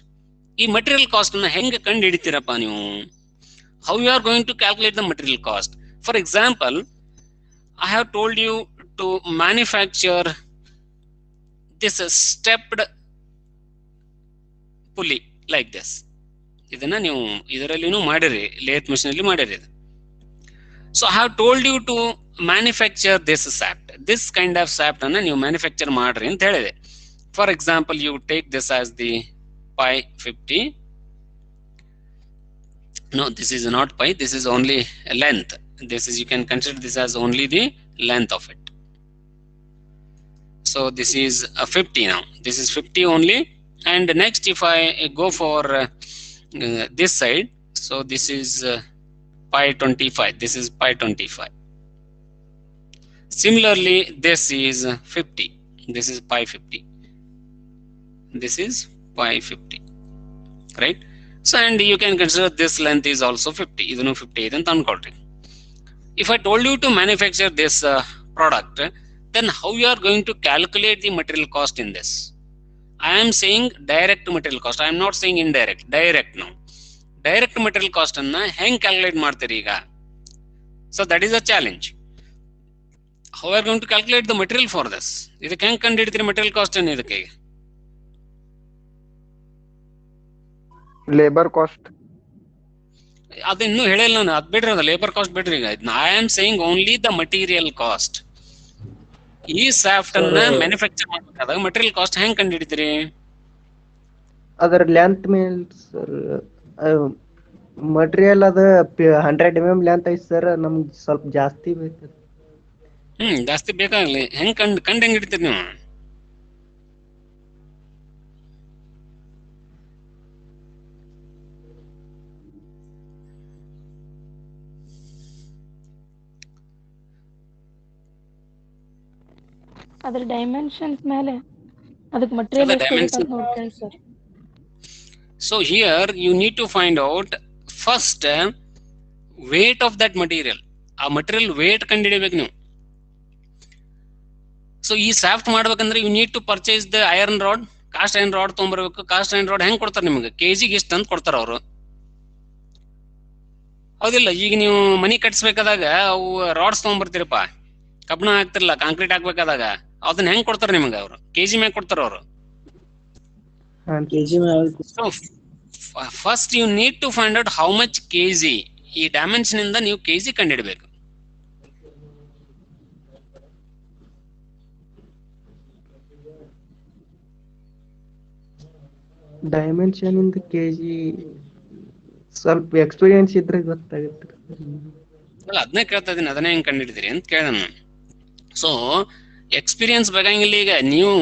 ಈ material cost ಅನ್ನ ಹೆಂಗೆ ಕಂಡು ಹಿಡಿತೀರಪ್ಪ ನೀವು? How you are going to calculate the material cost? For example, I have told you to manufacture this stepped pulley like this. ಇದನ್ನ ನೀವು ಇದರಲ್ಲಿನೂ ಮಾಡಿರಿ, lathe mission ಅಲ್ಲಿ ಮಾಡಿರಿ ಇದು. So I have told you to manufacture this shaft. This kind of shaft ಅನ್ನ ನೀವು manufacture ಮಾಡ್ರಿ ಅಂತ ಹೇಳಿದೆ. For example you take this as the pi 50. No, this is not pi, this is only length. This is, you can consider this as only the length of it. So this is 50 now. This is 50 only. And next, if I go for this side, so this is pi 25. This is pi 25. Similarly, this is 50. This is pi 50. This is pi 50. Right? So, and you can consider this length is also 50. Idunu 50 is ankolri. If I told you to manufacture this product, then how you are going to calculate the material cost in this? I am saying direct material cost. I am not saying indirect. Direct now. Direct material cost anna heng calculate ಮಾಡ್ತೀರಿ ಈಗ? So that is a challenge. How are you going to calculate the material for this? ಇದಕ್ಕೆ ಹೆಂಗ್ ಕಂಡುಹಿಡಿತೀರಿ material cost ಅನ್ನು ಇದಕ್ಕೆ? Labour cost ಅದು ಇನ್ನೂ ಹೇಳಿಲ್ಲ ನಾನು. ಅದು ಬಿಡ್ರಿ, ಅದು ಲೇಬರ್ ಕಾಸ್ಟ್ ಬಿಡ್ರಿ. ಈಗ I am saying only the material cost. ಈ ಸಾಫ್ಟ್ ಅನ್ನ ಮ್ಯಾನುಫ್ಯಾಕ್ಚರ್ ಮಾಡಬೇಕಾದಾಗ ಮಟೀರಿಯಲ್ ಕಾಸ್ಟ್ ಹೆಂಗ್ ಕಂಡುಹಿಡಿತೀರಿ? ಅದರ ಲೆಂತ್ ಮೀನ್ಸ್ ಸರ್, ಮಟೀರಿಯಲ್ ಅದ 100 mm ಲೆಂತ್ ಐತಿ ಸರ್, ನಮ್ಗೆ ಸ್ವಲ್ಪ ಜಾಸ್ತಿ ಬೇಕು. ಜಾಸ್ತಿ ಬೇಕಾಗ್ಲಿ. ಹೆಂಗ್ ಕಂಡು ಹೆಂಗ್ ಹಿಡಿತೀರಿ ನೀವು? ಅದ್ರ ಡೈಮೆನ್ಷನ್ಸ್ ಮೇಲೆ ಅದಕ್ಕೆ ಮಟೀರಿಯಲ್ ಎಷ್ಟು ಬೇಕು ಅಂತ ನೋಡ್ತೀನಿ sir. So here you need to find out first weight of that material. ಆ ಮಟೀರಿಯಲ್ ವೇಟ್ ಕಂಡುಹಿಡಿಬೇಕು ನೀವು. ಸೊ ಈ ಸಾಫ್ಟ್ ಮಾಡ್ಬೇಕಂದ್ರೆ you need to purchase the iron rod. Cast iron rod ತೊಗೊಂಬರ್ಬೇಕು. ಕಾಸ್ಟ್ ಐರನ್ ರಾಡ್ ಹೆಂಗ್ ಕೊಡ್ತಾರೆ ನಿಮಗೆ? ಕೆಜಿಗೆ ಇಷ್ಟ ಅಂತ ಕೊಡ್ತಾರ ಅವರು, ಹೌದಿಲ್ಲ? ಈಗ ನೀವು ಮನಿ ಕಟ್ಸ್ಬೇಕಾದಾಗ ಅವು ರಾಡ್ಸ್ ತೊಗೊಂಬರ್ತೀರಪ್ಪ, ಕಬ್ಬಣ ಹಾಕ್ತಿರಲ್ಲ, ಕಾಂಕ್ರೀಟ್ ಹಾಕ್ಬೇಕಾದಾಗ ಅದನ್ನ ಹೆಂಗ್ ಕೊಡ್ತಾರ ನಿಮ್ಗೆ? ಅವರು ಕೆಜಿ ಮ್ಯಾಗ ಕೊಡ್ತಾರ ಅವರು. So first you need to find out how much kg. ಈ ಡೈಮೆನ್ಷನ್ ಇಂದ ನೀವು ಕೆಜಿ ಕಂಡುಹಿಡಬೇಕು. ಡೈಮೆನ್ಷನ್ ಇಂದ ಕೆಜಿ ಸ್ವಲ್ಪ ಎಕ್ಸ್ಪೀರಿಯನ್ಸ್ ಇದ್ರೆ ಗೊತ್ತಾಗುತ್ತೆ. ಅಲ್ಲ, ಅದನ್ನೇ ಕೇಳ್ತಾ ಇದೀನಿ, ಅದನ್ನೇ ಹೆಂಗ್ ಕಂಡುಹಿಡಿದಿರಿ ಅಂತ ಕೇಳಿದ ನಾನು. ಸೊ ಎಕ್ಸ್ಪೀರಿಯನ್ಸ್ ಬೇಕಾಗಿಲ್ಲ. ಈಗ ನೀವು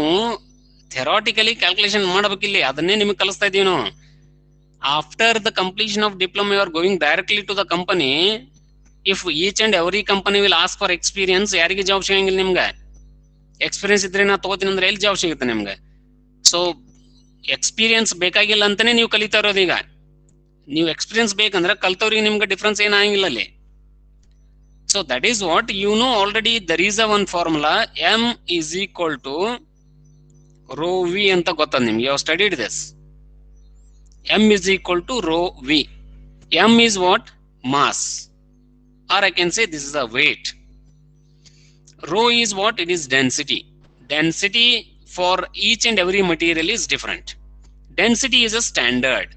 ಥೆರಾಟಿಕಲಿ ಕ್ಯಾಲ್ಕುಲೇಷನ್ ಮಾಡಬೇಕಿಲ್ಲ, ಅದನ್ನೇ ನಿಮಗೆ ಕಲಿಸ್ತಾ ಇದೀವಿ ನಾವು. After the completion of diploma you are going directly to the company. If each and every company will ask for experience, ಯಾರಿಗೆ ಜಾಬ್ ಸಿಗಂಗಿಲ್ಲ ನಿಮ್ಗೆ. ಎಕ್ಸ್ಪೀರಿಯನ್ಸ್ ಇದ್ರೆ ನಾ ತಗೋತೀನಿ ಅಂದ್ರೆ ಎಲ್ಲಿ ಜಾಬ್ ಸಿಗುತ್ತೆ ನಿಮ್ಗೆ? ಸೊ ಎಕ್ಸ್ಪೀರಿಯನ್ಸ್ ಬೇಕಾಗಿಲ್ಲ ಅಂತಾನೆ ನೀವು ಕಲಿತಾ ಇರೋದು. ಈಗ ನೀವು ಎಕ್ಸ್ಪೀರಿಯನ್ಸ್ ಬೇಕಂದ್ರೆ ಕಲ್ತವ್ರಿಗೆ ನಿಮ್ಗೆ ಡಿಫ್ರೆನ್ಸ್ ಏನಾಗಿಲ್ಲ ಅಲ್ಲಿ. So that is what you know already. There is a one formula, m is equal to rho v anta gotta nimge. You have studied this. M is equal to rho v. M is what? Mass, or I can say this is a weight. Rho is what? It is density. Density for each and every material is different. Density is a standard.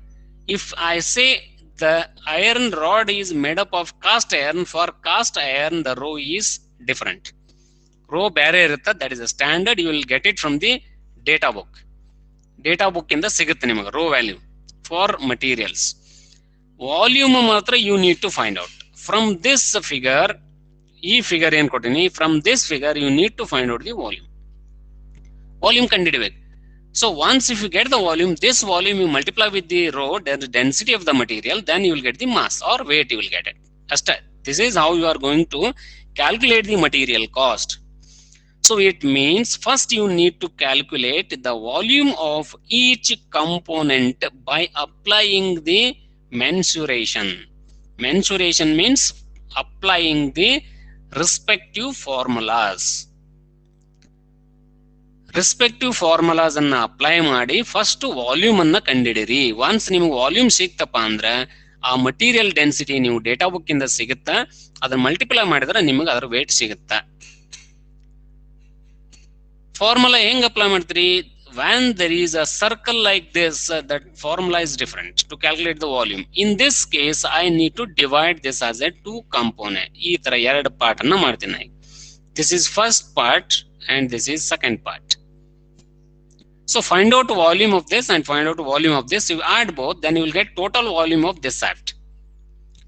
If I say the iron rod is made up of cast iron, for cast iron the rho is different. Rho ಬೇರೆ ಇರುತ್ತೆ, that is a standard. You will get it from the data book. Data book ಇಂದ ಸಿಗುತ್ತೆ ನಿಮಗೆ raw value for materials. Volume ಮಾತ್ರ you need to find out. From this figure, ಈ figure ಏನ್ ಕೊಟ್ಟಿನಿ, from this figure you need to find out the volume. Volume ಕಂಡುಹಿಡಬೇಕು. So once if you get the volume, this volume you multiply with the rho, the density of the material, then you will get the mass or weight, you will get it. This is how you are going to calculate the material cost. So it means first you need to calculate the volume of each component by applying the mensuration. Mensuration means applying the respective formulas. Respective formulas ಅನ್ನ apply ಮಾಡಿ first volume ಅನ್ನ ಕಂಡಿಡಿರಿ. Once ನಿಮ್ಗೆ volume ಸಿಕ್ತಪ್ಪ ಅಂದ್ರೆ ಆ material density ನೀವು data book ಇಂದ ಸಿಗುತ್ತಾ, ಅದನ್ನ ಮಲ್ಟಿಪ್ಲೈ ಮಾಡಿದ್ರೆ ನಿಮಗೆ ಅದರ ವೇಟ್ ಸಿಗುತ್ತಾ. ಫಾರ್ಮುಲಾ ಹೆಂಗ್ ಅಪ್ಲೈ ಮಾಡ್ತೀರಿ? when there is a circle like this, that formula is different to calculate the volume. In this case, I need to divide this as a two component. ಈ ತರ ಎರಡು part ಅನ್ನ ಮಾಡ್ತೀನಿ. This is first part and this is second part. So find out volume of this and find out volume of this. You add both, then you will get total volume of this shaft.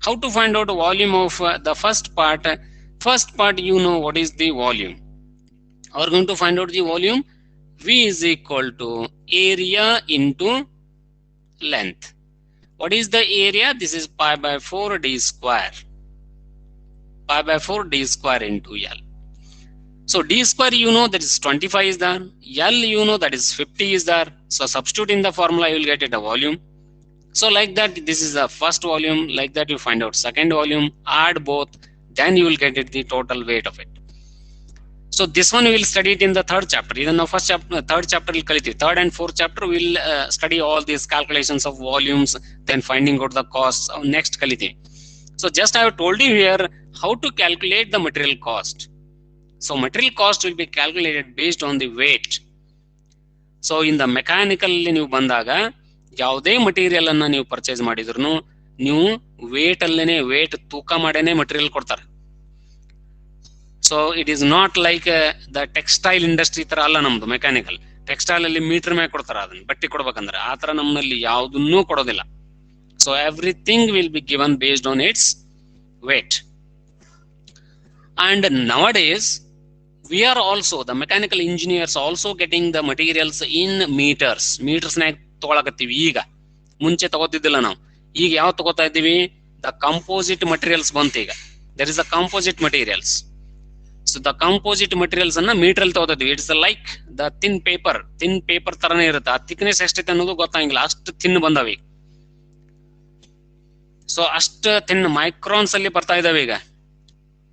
How to find out volume of the first part? First part, you know what is the volume. We are going to find out the volume. V is equal to area into length. What is the area? This is pi by 4 d square. Pi by 4 d square into L. So d square, you know, that is 25 is there. L, you know, that is 50 is there. So substitute in the formula, you will get it a volume. So like that, this is the first volume. Like that, you find out second volume. Add both, then you will get it the total weight of it. So this one we will study it in the third chapter. Even now first chapter, third chapter will kaliti. Third and fourth chapter we will study all these calculations of volumes, then finding out the costs. Next kaliti. So just I have told you here how to calculate the material cost. So material cost will be calculated based on the weight. So in the mechanical ನೀವು ಬಂದಾಗ ಯಾವುದೇ material ಅನ್ನ ನೀವು purchase ಮಾಡಿದ್ರು ನೀವು wait ಅಲ್ಲೇನೆ wait ತೂಕ ಮಾಡೇನೆ material ಕೊಡ್ತಾರೆ. So it is not like the textile industry ತರ ಅಲ್ಲ ನಮ್ದು ಮೆಕ್ಯಾನಿಕಲ್. ಟೆಕ್ಸ್ಟೈಲ್ ಅಲ್ಲಿ ಮೀಟರ್ ಮ್ಯಾಗ ಕೊಡ್ತಾರ ಅದನ್ನ ಬಟ್ಟೆ ಕೊಡ್ಬೇಕಂದ್ರೆ, ಆ ತರ ನಮ್ಮಲ್ಲಿ ಯಾವುದನ್ನೂ ಕೊಡೋದಿಲ್ಲ. So everything will be given based on its weight. And nowadays we are also, the mechanical engineers also getting the materials in meters. Meters ನಾಗ ತಗೊಳಕತ್ತೀವಿ ಈಗ. ಮುಂಚೆ ತಗೋತಿದ್ದಿಲ್ಲ ನಾವು. ಈಗ ಯಾವ ತಗೋತಾ ಇದ್ದೀವಿ? The composite materials ಬಂತು ಈಗ. There is a composite materials. So the composite materials ಅನ್ನ ಮೀಟರ್ ಅಲ್ಲಿ ತಗೋತಿದ್ವಿ. It's like the thin paper ತರನೇ ಇರುತ್ತೆ. ಆ ಥಿಕ್ನೆಸ್ ಎಷ್ಟೈತೆ ಅನ್ನೋದು ಗೊತ್ತಾಗಿಲ್ಲ, ಅಷ್ಟು ಥಿನ್ ಬಂದವೆ. ಸೊ ಅಷ್ಟು ಥಿನ್ ಮೈಕ್ರಾನ್ಸ್ ಅಲ್ಲಿ ಬರ್ತಾ ಇದಾವೆ ಈಗ.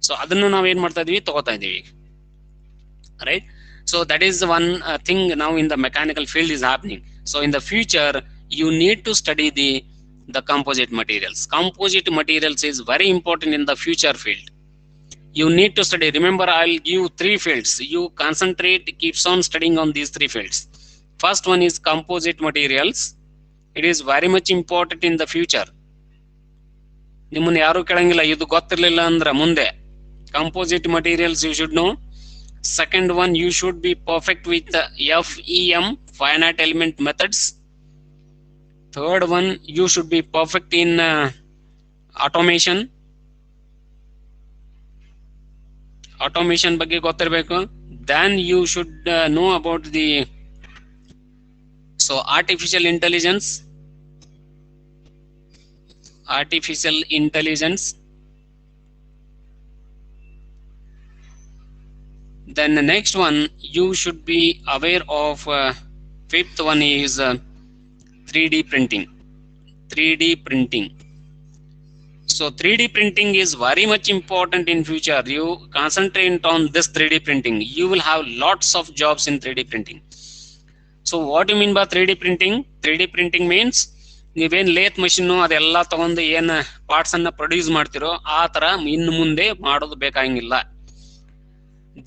ಸೊ ಅದನ್ನು ನಾವು ಏನ್ ಮಾಡ್ತಾ ಇದೀವಿ, ತಗೋತಾ ಇದೀವಿ, right? So that is one thing now in the mechanical field is happening. So in the future you need to study the composite materials. Composite materials is very important in the future field. You need to study. Remember, I'll give 3 fields. You concentrate, keeps on studying on these 3 fields. First one is composite materials. It is very much important in the future. ನಿಮ್ಮನ್ನ ಯಾರು ಕೇಳಂಗಿಲ್ಲ, ಇದು ಗೊತ್ತಿರ್ಲಿಲ್ಲ ಅಂದ್ರೆ ಮುಂದೆ. Composite materials you should know. Second one, you should be perfect with FEM, finite element methods. Third one, you should be perfect in automation. Automation ಬಗ್ಗೆ ಗೊತ್ತಿರಬೇಕು. Then you should know about the artificial intelligence. Then the next one, you should be aware of fifth one is 3D printing. So 3D printing is very much important in future. You concentrate on this 3D printing. You will have lots of jobs in 3D printing. So what do you mean by 3D printing? 3D printing means ನೀವೇನ್ lathe machine ಅದೆಲ್ಲ ತಗೊಂಡು ಏನ್ parts ಅನ್ನ produce ಮಾಡ್ತಿರೋ ಆ ತರ ಇನ್ನು ಮುಂದೆ ಮಾಡೋದು ಬೇಕಾಗಿಲ್ಲ.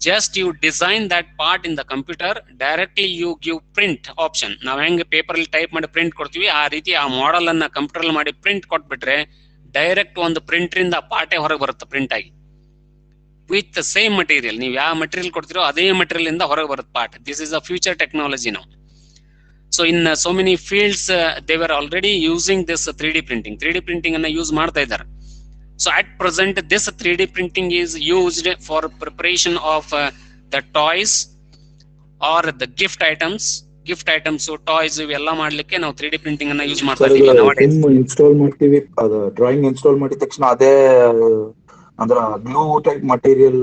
Just you design that part in the computer, directly you give print option. ನಾವ್ ಹೆಂಗ್ ಪೇಪರ್ ಅಲ್ಲಿ ಟೈಪ್ ಮಾಡಿ ಪ್ರಿಂಟ್ ಕೊಡ್ತೀವಿ, ಆ ರೀತಿ ಆ ಮಾಡೆಲ್ ಅನ್ನ ಕಂಪ್ಯೂಟರ್ ಅಲ್ಲಿ ಮಾಡಿ ಪ್ರಿಂಟ್ ಕೊಟ್ಬಿಟ್ರೆ ಡೈರೆಕ್ಟ್ ಒಂದು ಪ್ರಿಂಟರ್ ಇಂದ ಪಾರ್ಟೇ ಹೊರಗೆ ಬರುತ್ತೆ ಪ್ರಿಂಟ್ ಆಗಿ. ವಿತ್ ದ ಸೇಮ್ ಮಟೀರಿಯಲ್, ನೀವು ಯಾವ ಮಟೀರಿಯಲ್ ಕೊಡ್ತೀರೋ ಅದೇ ಮಟೀರಿಯಲ್ ಇಂದ ಹೊರಗೆ ಬರುತ್ತೆ part. This is a future technology ನಾವು. So in so many fields they were already using this 3D printing. 3D printing ಅನ್ನ ಯೂಸ್ ಮಾಡ್ತಾ ಇದ್ದಾರೆ. So at present this 3D printing is used for preparation of the toys or the gift items. So toys ಇವೆಲ್ಲ ಮಾಡ್ಲಿಕ್ಕೆ ನಾವು 3D printing ಅನ್ನ use ಮಾಡ್ತಾ ಇದ್ದೀವಿ. ನಾವು ಇನ್ಸ್ಟಾಲ್ ಮಾಡ್ತೀವಿ, ಅದು ಡ್ರಾಯಿಂಗ್ ಇನ್ಸ್ಟಾಲ್ ಮಾಡಿದ ತಕ್ಷಣ ಅದೇ ಅಂದ್ರ ಗ್ಲೂ ಟೈಪ್ ಮಟೀರಿಯಲ್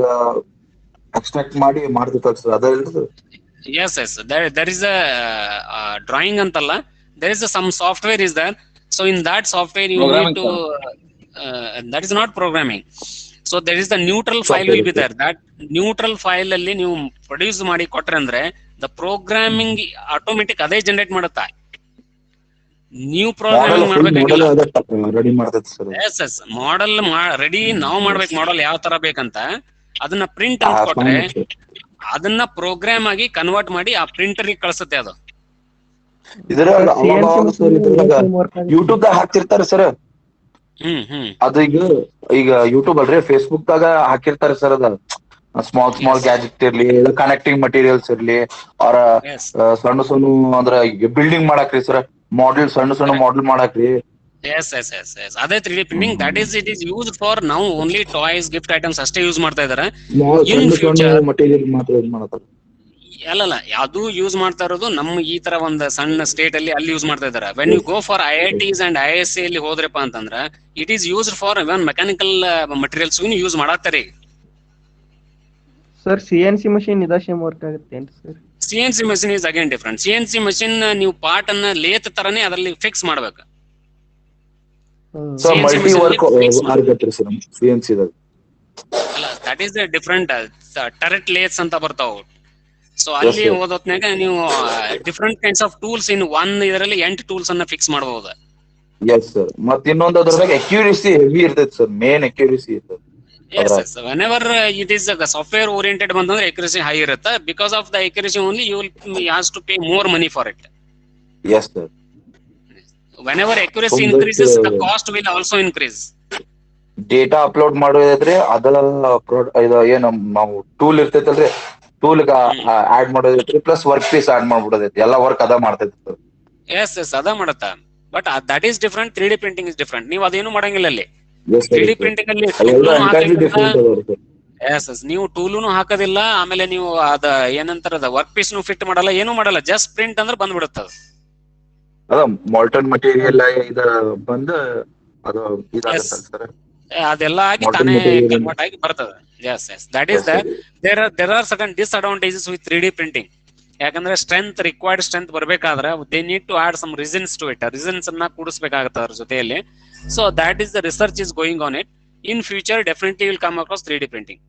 ಎಕ್ಸ್ಟ್ರಾಕ್ಟ್ ಮಾಡಿ ಮಾಡ್ತಿರ್ತಾರೆ ಸರ್, ಅದೆಲ್ಲ. Yes, there is a drawing antalla, there is some software is there. So in that software you need to that is not programming. So there is the neutral file will be there. That neutral file alli ನೀವು produce ಮಾಡಿ ಕೊಟ್ರೆ ಅಂದ್ರೆ the programming automatic ಅದೇ generate ಮಾಡುತ್ತಾ. ನೀವು programming ಮಾಡ್ಬೇಕಾಗಿಲ್ಲ, ready ಮಾಡ್ತೈತೆ sir. yes model ready ನಾವು ಮಾಡ್ಬೇಕು. ಮಾಡೆಲ್ ಯಾವ ತರ ಬೇಕಂತ ಅದನ್ನ ಪ್ರಿಂಟ್ ಅಂತ ಕೊಟ್ರೆ ಅದನ್ನ ಪ್ರೋಗ್ರಾಮ್ ಆಗಿ ಕನ್ವರ್ಟ್ ಮಾಡಿ ಆ ಪ್ರಿಂಟರ್ ಗೆ ಕಳಿಸುತ್ತೆ. ಅದು ಇದ್ರಾಗ ಅವಾಗ ಅವಾಗ ಸರ್ ಇದ್ರಾಗ ವರ್ಕ್ ಯೂಟ್ಯೂಬ್ ದಾಗ ಹಾಕ್ತಿರ್ತಾರೆ ಸರ್. ಹ್ಮ್ ಅದು ಈಗ ಯೂಟ್ಯೂಬ್ ಅಲ್ರಿ ಫೇಸ್ಬುಕ್ ದಾಗ ಹಾಕಿರ್ತಾರೆ ಸರ್ ಅದ ಸ್ಮಾಲ್ ಎಸ್ ಗ್ಯಾಜೆಟ್ ಇರ್ಲಿ, ಕನೆಕ್ಟಿಂಗ್ ಮಟೀರಿಯಲ್ಸ್ ಇರ್ಲಿ, ಅವರ ಎಸ್ ಸಣ್ಣ ಸಣ್ಣ ಅಂದ್ರ ಬಿಲ್ಡಿಂಗ್ ಮಾಡಾಕ್ರಿ ಸರ್, ಮಾಡೆಲ್ ಸಣ್ಣ ಸಣ್ಣ ಮಾಡೆಲ್ ಮಾಡಾಕ್ರಿ. ಎಸ್ ಅದೇ 3D printing that is it is used for ನಾವು ಓನ್ಲಿ ಟಾಯ್ಸ್ ಗಿಫ್ಟ್ ಐಟಮ್ಸ್ ಅಷ್ಟೇ ಯೂಸ್ ಮಾಡ್ತಾ ಇದಾರೆ. ಇನ್ ಸಣ್ಣ ಸಣ್ಣ ಫ್ಯೂಚರ್ ಮಟೀರಿಯಲ್ ಮಾತ್ರ ಇದು ಮಾಡತ್ತಾರ. ಅಲ್ಲಲ್ಲ ಅದು ಯೂಸ್ ಮಾಡ್ತಾ ಇರೋದು ನಮ್ಮ ಈ ತರ ಒಂದು ಸಣ್ಣ ಸ್ಟೇಟ್ ಅಲ್ಲಿ ಅಲ್ಲಿ ಯೂಸ್ ಮಾಡ್ತಾ ಇದಾರೆ. When you go for IITs and IISc ಅಲ್ಲಿ ಹೋದ್ರಪ್ಪ ಅಂತಂದ್ರ it is used for even mechanical materials use ಮಾಡಾಕ್ತಾರೆ. ಸರ್ CNC ಮಷೀನ್ ಇದ ಸೇಮ್ ವರ್ಕ್ ಆಗುತ್ತೇನ್ರಿ sir? CNC machine is again different. CNC machine ನೀವು ಪಾರ್ಟ್ ಅನ್ನ ಲೇತ್ ತರನೇ ಅದರಲ್ಲಿ ಫಿಕ್ಸ್ ಮಾಡ್ಬೇಕು. Sir CNC multi machine work ಅಲ್ಲಿ fix ಮಾಡಿ. ಆಗತ್ರಿ ಸರ್ CNC ದಾಗ. ಅಲ್ಲ that is different. Turret lathes ಅಂತ ಬರ್ತಾವ. ಸೊ ಅಲ್ಲಿ sir. ಓದೋತ್ನಾಗ ನೀವು different kinds of tools in one ಇದರಲ್ಲಿ 8 ಟೂಲ್ಸ್ ಅನ್ನ ಫಿಕ್ಸ್ ಮಾಡಬಹುದು. Yes sir. ಮತ್ ಇನ್ನೊಂದು ಅದ್ರದಾಗ ಅಕ್ಯುರೇಸಿ ಹೆವಿ ಇರ್ತೈತಿ ಸರ್, ಮೇನ್ ಅಕ್ಯುರೇಸಿ ಇರ್ತೈತಿ. Yes whenever it is software oriented ಬಂದ್ರೆ accuracy ಹೈ ಇರುತ್ತೆ. Because of the accuracy only you will has to pay more money for it. Yes sir. Whenever accuracy So increases, that, the cost will also increase. Data upload ಮಾಡೋದಾದ್ರೆ ಅದರ ಇದು ಏನು ನಾವು tool ಇರ್ತೈತಲ್ರಿ, tool add ಮಾಡೋದೈತ್ರಿ, plus work piece add ಮಾಡ್ಬಿಡೋದೈತಿ, ಎಲ್ಲಾ work ಅದ ಮಾಡ್ತೈತಿ ಸರ್. ಎಸ್ ಅದ ಮಾಡತ್ತ. But that is different. 3D printing is different. ನೀವು ಅದೇನು ಮಾಡಂಗಿಲ್ಲ ಅಲ್ಲಿ. Yes, sir, 3D yes, sir. Printing ಅಲ್ಲಿ ಅವೆಲ್ಲ ಟೂಲೂನು entirely different ಹಾಕಂಗಿಲ್ಲ. ಅದಾವ್ರಿ ಸರ್. ಎಸ್ ನೀವು ಟೂಲೂನು ಹಾಕೋದಿಲ್ಲ, ಆಮೇಲೆ ನೀವು ಅದ ಏನಂತಾರದ ವರ್ಕ್ ಪೀಸ್ ಫಿಟ್ ಮಾಡಲ್ಲ, ಏನು ಮಾಡಲ್ಲ. ಜಸ್ಟ್ ಪ್ರಿಂಟ್ ಅಂದ್ರೆ ಬಂದ್ಬಿಡುತ್ತದ. ಅದ ಮಾಲ್ಟನ್ ಮಟೀರಿಯಲ್ ಇದ ಬಂದ ಅದು ಎಸ್ ಇದಾಗತ್ತಲ್ಲ ಸರ್. ಅದೆಲ್ಲ ಆಗಿ Molten ತಾನೇ material. ಕನ್ವರ್ಟ್ ಆಗಿ ಬರ್ತದೆ. Yes that is Yes, the sir. There are certain disadvantages with 3D printing. ಯಾಕಂದ್ರೆ ರಿಕ್ವೈರ್ಡ್ ಸ್ಟ್ರೆಂತ್ ಬರ್ಬೇಕಾದ್ರೆ they need to add some resins to it. Resins ಅನ್ನ ಕೂಡಿಸಬೇಕಾಗುತ್ತೆ ಅದ್ರ ಜೊತೆಯಲ್ಲಿ. So that is the research is going on it. In future definitely will come across 3D printing.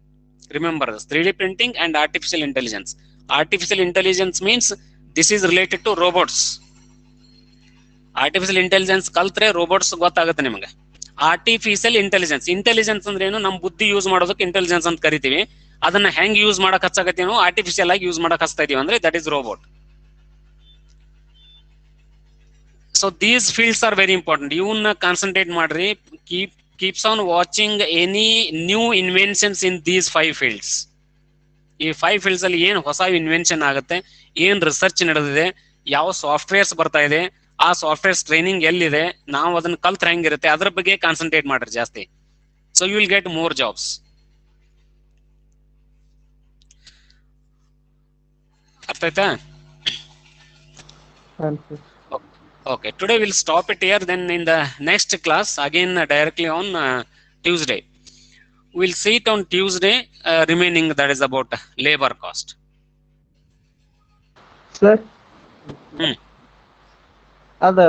Remember this 3D printing and artificial intelligence. Artificial intelligence means this is related to robots. Artificial intelligence ಕಲ್ತ್ರೆ robots ಗೊತ್ತಾಗುತ್ತೆ ನಿಮಗೆ. Artificial intelligence ಅಂದ್ರೆ ಏನು? ನಮ್ ಬುದ್ಧಿ use ಮಾಡೋದಕ್ಕೆ intelligence ಅಂತ ಕರಿತೀವಿ. ಅದನ್ನ ಹೆಂಗ್ ಯೂಸ್ ಮಾಡಕ್ ಹಚ್ಚಾಕತ್ತೀವಿ? ಆರ್ಟಿಫಿಷಿಯಲ್ ಆಗಿ ಯೂಸ್ ಮಾಡಕ್ ಹಚ್ತಾ ಇದೀವಿ ಅಂದ್ರೆ that is robot. So these fields are very important. ಇವನ್ನ ಕಾನ್ಸಂಟ್ರೇಟ್ ಮಾಡ್ರಿ. Keeps on watching any new inventions in these 5 fields. ಈ 5 ಫೀಲ್ಡ್ಸ್ ಅಲ್ಲಿ ಏನ್ ಹೊಸ ಇನ್ವೆನ್ಷನ್ ಆಗುತ್ತೆ, ಏನ್ ರಿಸರ್ಚ್ ನಡೆದಿದೆ, ಯಾವ ಸಾಫ್ಟ್ವೇರ್ಸ್ ಬರ್ತಾ ಇದೆ, ಆ ಸಾಫ್ಟ್ವೇರ್ಸ್ ಟ್ರೈನಿಂಗ್ ಎಲ್ಲಿದೆ, ನಾವು ಅದನ್ನ ಕಲ್ತ್ರೆ ಹೆಂಗಿರುತ್ತೆ, ಅದ್ರ ಬಗ್ಗೆ ಕಾನ್ಸಂಟ್ರೇಟ್ ಮಾಡ್ರಿ ಜಾಸ್ತಿ. So you will get more jobs. ಅರ್ಥ ಆಯ್ತಾ? Okay, today we'll stop it here. Then in the next class, again directly on Tuesday, we'll see it on Tuesday. Remaining that is about labor cost. Sir ಅದ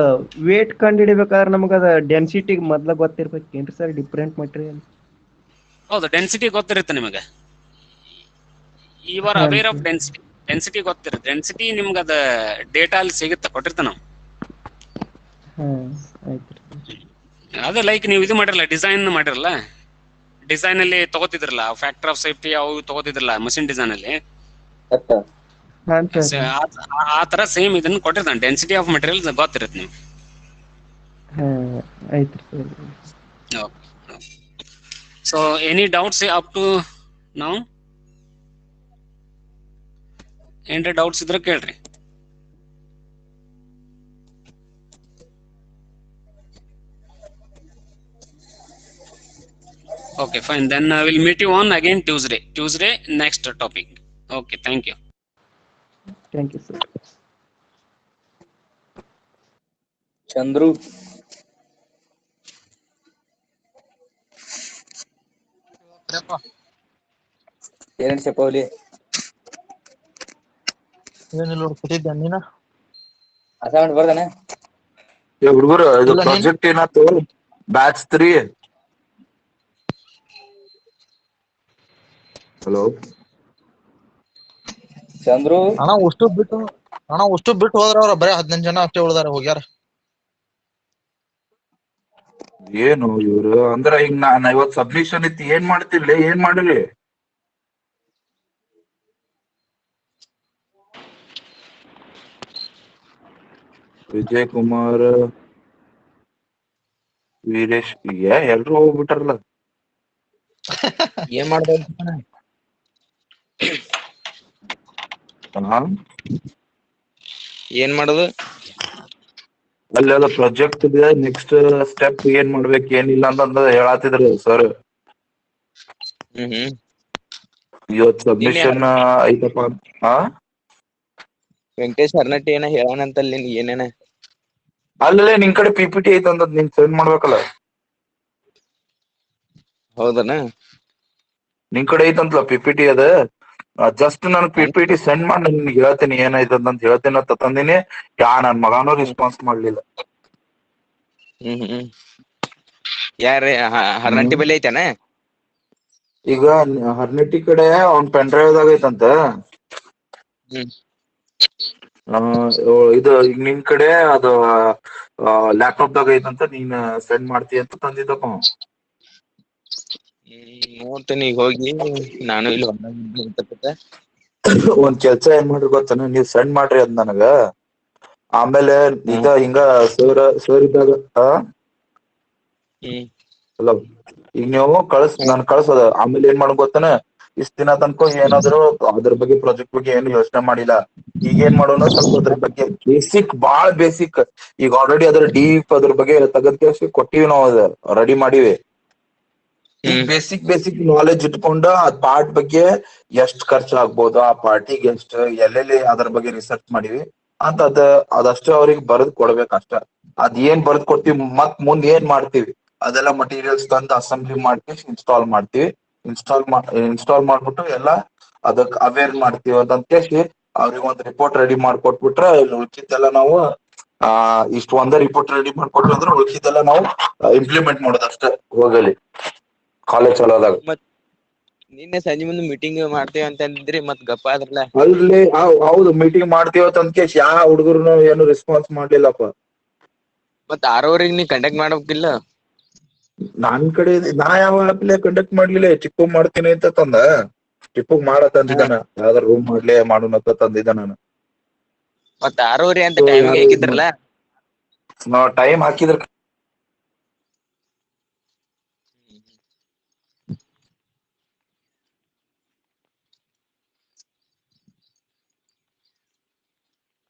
weight ಕಂಡು ಹಿಡಿಬೇಕಾದ್ರೆ ನಮಗ ಅದ density ಮೊದ್ಲ ಗೊತ್ತಿರ್ಬೇಕೇನ್ರಿ sir? Different material. ಹೌದು, density ಗೊತ್ತಿರುತ್ತೆ ನಿಮಗೆ. You are aware of density ಗೊತ್ತಿರುತ್ತೆ. ಡೆನ್ಸಿಟಿ ನಿಮ್ಗೆ ಅದ ಡೇಟಾ ಅಲ್ಲಿ ಸಿಗುತ್ತೆ, ಕೊಟ್ಟಿರ್ತ ನಾವು. ಅದೇ ಲೈಕ್ ನೀವು ಇದು ಮಾಡಿರಲ್ಲ, ಡಿಸೈನ್ ಅಲ್ಲಿ ತಗೋತಿದ್ರಲ್ಲ, ಫ್ಯಾಕ್ಟರ್ ಆಫ್ ಸೇಫ್ಟಿ ಅವು ತಗೋತಿದ್ರಲ್ಲ ಮಷಿನ್ ಡಿಸೈನ್ ಅಲ್ಲಿ, ಆ ತರ ಸೇಮ್ ಇದನ್ನ ಕೊಟ್ಟಿರ್ತಾನೆ. ಡೆನ್ಸಿಟಿ ಆಫ್ ಮಟೀರಿಯಲ್ ಗೊತ್ತಿರುತ್ತೆ ನಿಮ್ಗೆ. So any doubts up to ನಾವು? ಏನ್ರ ಡೌಟ್ಸ್ ಇದ್ರೆ ಕೇಳ್ರಿ. Okay, fine. Then we'll meet you on again Tuesday, next topic. Okay, thank you. Thank you, sir. Chandru ಏನ್ ಸೆಪೌಲಿ ಏನಿಲ್ಲ ಕೊಟ್ಟಿದ್ದೆ ನೀನ ಅಸೈನ್ಮೆಂಟ್ ಬರ್ದಾನೆ. ಹುಡುಗರು ಇದು ಪ್ರಾಜೆಕ್ಟ್ ಏನಾಯ್ತು? ಬ್ಯಾಚ್ 3. ಹಲೋ ಚಂದ್ರು ಅಣ್ಣ ಅಷ್ಟು ಬಿಟ್ಟು ಹೋದ್ರ ಅವ್ರ ಬರೀ 15 ಜನ ಅಷ್ಟೇ ಉಳ್ದಾರ, ಹೋಗ್ಯಾರ. ಏನು ಇವ್ರು ಅಂದ್ರ ಈಗ ನಾನ್ ಇವತ್ ಸಬ್ಮಿಷನ್ ಇತ್ತು, ಏನ್ ಮಾಡ್ತಿರ್ಲಿ, ಏನ್ ಮಾಡಿರಿ? ವಿಜಯ್ ಕುಮಾರ್, ವೀರೇಶ್ ಎಲ್ರು ಹೋಗ್ಬಿಟ್ಟಾರಲ್ಲ. ಏನ್ ಮಾಡ್ಬೋದು ಹಾ ಏನ್ ಮಾಡೋದು? ಅಲ್ಲೆಲ್ಲ ಪ್ರಾಜೆಕ್ಟ್ ನೆಕ್ಸ್ಟ್ ಸ್ಟೆಪ್ ಏನ್ ಮಾಡ್ಬೇಕು ಏನಿಲ್ಲ ಅಂತಂದ ಹೇಳತ್ತಿದ್ರು ಸರ್. ಹ್ಮ್ ಇವತ್ ನಿನ್ನೆ ಸಬ್ಮಿಷನ್ ಐತಪ್ಪ. ಹಾ ವೆಂಕಟೇಶ್ ಹರ್ನಟ್ಟಿ ಏನ ಹೇಳಾನಂತಲ್ ನಿನ್ಗೆ ಏನೇನ? ಅಲ್ಲೇ ನಿನ್ ಕಡೆ PPT ಐತಂದ ನಿನ್ ಸೆಂಡ್ ಮಾಡ್ಬೇಕಲ್ಲ. ಹೌದನ? ನಿನ್ ಕಡೆ ಐತಂತಲ PPT ಅದ. ಜಸ್ಟ್ ನನ್ PPT ಸೆಂಡ್ ಮಾಡಿ ನಿನ್ಗೆ ಹೇಳ್ತೀನಿ ಏನಾಯ್ತದ ಅಂತ ಹೇಳ್ತೀನಿ ಅಂತ ತಂದಿನಿ. ನನ್ ಮಗನೂ ರೆಸ್ಪಾನ್ಸ್ ಮಾಡ್ಲಿಲ್ಲ. ಯಾರ ಹರ್ನಟ್ಟಿ ಹ್ಮ್ ಬಲಿ ಐತೇನ? ಈಗ ಹರ್ನಿಟಿ ಕಡೆ ಅವ್ನ್ ಪೆನ್ಡ್ರೈವ್ದಾಗ ಐತಂತ. ಹ್ಮ್ ಇದು ಈಗ ನಿನ್ ಕಡೆ ಅದು ಲ್ಯಾಪ್ಟಾಪ್ದಾಗ ಐತಂತ ನೀನ್ ಸೆಂಡ್ ಮಾಡ್ತೀಯ ಅಂತ ತಂದಿದ್ದಪ್ಪ ಅವ. ನೋಡ್ತೇನಿ ಈಗ ಹೋಗಿ ನಾನು ಇಲ್ಲಿ ಒಂದ್ ಕೆಲ್ಸ ಏನ್ ಮಾಡ್ರಿ ಗೊತ್ತೇನ, ನೀವ್ ಸೆಂಡ್ ಮಾಡ್ರಿ ಅದ್ ನನಗ. ಆಮೇಲೆ ಹ್ಮ್ ಹಿಂಗ ಸರ್ ಇದ್ದಾಗ ಹ್ಮ್ ಹಲೋ, ಈಗ ನೀವು ನಾನ್ ಕಳ್ಸೋದ ಆಮೇಲೆ ಏನ್ ಮಾಡ್ ಗೊತ್ತೇನ, ಇಷ್ಟ್ ದಿನ ತನ್ಕ ಏನಾದ್ರು ಅದ್ರ ಬಗ್ಗೆ ಪ್ರಾಜೆಕ್ಟ್ ಬಗ್ಗೆ ಏನು ಯೋಚನೆ ಮಾಡಿಲ್ಲ. ಈಗ ಏನ್ ಮಾಡೋಣ ಸ್ವಲ್ಪ ಅದ್ರ ಬಗ್ಗೆ ಬೇಸಿಕ್ ಬಾಳ್ ಬೇಸಿಕ್, ಈಗ ಆಲ್ರೆಡಿ ಅದ್ರ ಡೀಪ್ ಅದ್ರ ಬಗ್ಗೆ ತಗದ್ಕೇಸಿ ಕೊಟ್ಟಿವಿ ನಾವು, ಅದ ರೆಡಿ ಮಾಡಿವಿ. ಈಗ ಹ್ಮ್ ಬೇಸಿಕ್ ನಾಲೆಜ್ ಇಟ್ಕೊಂಡ ಅದ್ ಪಾರ್ಟ್ ಬಗ್ಗೆ ಎಷ್ಟ್ ಖರ್ಚು ಆಗ್ಬೋದು, ಆ ಪಾರ್ಟಿಗೆ ಎಷ್ಟ್ ಎಲ್ಲೆಲ್ಲಿ ಅದ್ರ ಬಗ್ಗೆ ರಿಸರ್ಚ್ ಮಾಡಿವಿ ಅಂತ ಅದಷ್ಟೇ ಅವ್ರಿಗೆ ಬರದ್ ಕೊಡ್ಬೇಕ್ ಅಷ್ಟ. ಅದ್ ಏನ್ ಬರ್ದ್ ಕೊಡ್ತಿವಿ ಮತ್ ಮುಂದ್ ಏನ್ ಮಾಡ್ತೀವಿ ಅದೆಲ್ಲಾ ಮಟೀರಿಯಲ್ಸ್ ತಂದು ಅಸೆಂಬ್ಲಿ ಮಾಡ್ಕೇಸಿ ಇನ್ಸ್ಟಾಲ್ ಮಾಡ್ತೀವಿ. ಇನ್ಸ್ಟಾಲ್ ಮಾಡ್ಬಿಟ್ಟು ಎಲ್ಲಾ ಅದಕ್ ಅವೇರ್ ಮಾಡ್ತೀವಿ ಅಂತ ಕೇಸಿ ಅವ್ರಿಗೆ ಒಂದ್ ರಿಪೋರ್ಟ್ ರೆಡಿ ಮಾಡ್ಕೊಟ್ಬಿಟ್ರೆ, ಉಳ್ಕಿದ್ದೆಲ್ಲ ನಾವು ಇಷ್ಟು ಒಂದೇ ರಿಪೋರ್ಟ್ ರೆಡಿ ಮಾಡ್ಕೊಟ್ವಿ ಅಂದ್ರೆ ಉಳ್ಕಿದ್ದೆಲ್ಲ ನಾವು ಇಂಪ್ಲಿಮೆಂಟ್ ಮಾಡೋದ್ ಅಷ್ಟೇ ಹೋಗಲಿ ಕಾಲೇಜ್ ಚಲೋದಾಗ. ಮತ್ ನಿನ್ನೆ ಸಂಜೆ ಮುಂದ್ ಮೀಟಿಂಗ್ ಮಾಡ್ತೇವ ಅಂತ ಅಂದಿದ್ರಿ ಮತ್ ಗಪ್ಪ ಆದ್ರಲ್ಲ. ಅಲ್ರಿ ಹೌದು ಮೀಟಿಂಗ್ ಮಾಡ್ತೀವತ್ ಅಂದ್ಕೇಶ್ ಯಾವ ಹುಡುಗರುನು ಏನು ರೆಸ್ಪಾನ್ಸ್ ಮಾಡ್ಲಿಲ್ಲಪ್ಪ. ಮತ್ 6 ನೀ ಕಂಡಕ್ಟ್ ಮಾಡ್ಬೇಕಿಲ್ಲ. ನನ್ ಕಡೆ ನಾ ಯಾವಪ್ಲೆ ಕಂಡಕ್ಟ್ ಮಾಡ್ಲಿಲ್ಲ, ಚಿಕ್ಕು ಮಾಡ್ತೀನಿ ಅಂತ ತಂದ. ಟಿಪ್ಪಗ್ ಮಾಡತ್ ಅಂದಿದ್ದಾನ, ಯಾವ್ದಾರ ರೂಮ್ ಮಾಡ್ಲಿ ಮಾಡೋಣತ್ತ ತಂದಿದ್ದ ನಾನು. ಮತ್ 6 ಅಂತ ಟೈಮಿಂಗ್ ಹಾಕಿದ್ರಲ್ಲ. ನಾವ್ ಟೈಮ್ ಹಾಕಿದ್ರ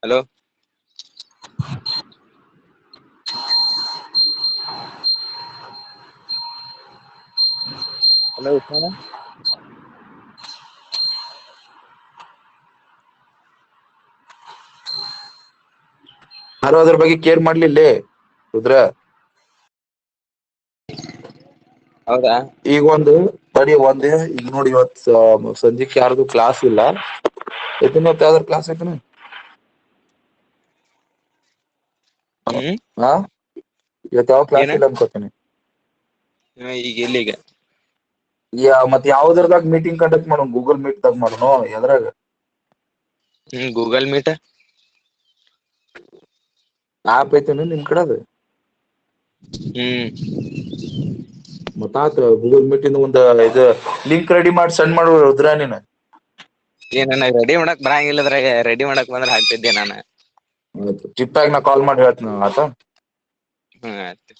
ಹಲೋ ಹಲೋ ಉಸ್ಮಾನ. ಯಾರು ಅದ್ರ ಬಗ್ಗೆ ಕೇರ್ ಮಾಡ್ಲಿಲ್ಲೇ ರುದ್ರ. ಹೌದಾ ಈಗ ತಡಿ ಈಗ ನೋಡಿ ಇವತ್ ಸಂಜೆಕ್ ಯಾರ್ದು ಕ್ಲಾಸ್ ಇಲ್ಲ. ಯಾವ್ದಾರ ಕ್ಲಾಸ್ ಐತೇನ? ಹ್ಮ್ ಹಾ ಇವತ್ ಯಾವ ಕ್ಲಾಸ್ ಇಲ್ಲ ಅನ್ಕೋತೀನಿ. ಈಗ ಎಲ್ಲಿಗ? ಮತ್ ಯಾವ್ದ್ರದಾಗ ಮೀಟಿಂಗ್ ಕಂಡಕ್ಟ್ ಮಾಡೋಣ, ಗೂಗಲ್ ಮೀಟ್ದಾಗ ಮಾಡೋಣ ಎದ್ರಾಗ? Google meet. ಆಪ್ ಐತೇನು ನಿಮ್ ಕಡೆ ಅದು? ಹ್ಮ್ ಮತ್ ಆತ ಗೂಗಲ್ ಮೀಟಿಂದ ಒಂದ್ ಇದು ಲಿಂಕ್ ರೆಡಿ ಮಾಡಿ ಸೆಂಡ್ ಮಾಡು ರುದ್ರ ನೀನು. ನನಗ್ ರೆಡಿ ಮಾಡಕ್ ಬರಂಗಿಲ್ಲದ್ರಾಗ, ರೆಡಿ ಮಾಡಕ್ ಬಂದ್ರೆ ಹಾಕ್ತಿದ್ದೆ ನಾನು. ಆಯ್ತು ಚಿಟ್ಟಾಗಿ ನಾ ಕಾಲ್ ಮಾಡಿ ಹೇಳ್ತೀನಿ ಆಯ್ತಾ. ಆಯ್ತು.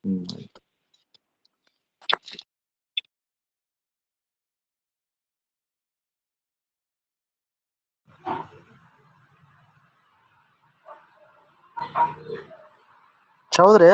ಆಯ್ತು. ಚೌದ್ರಿ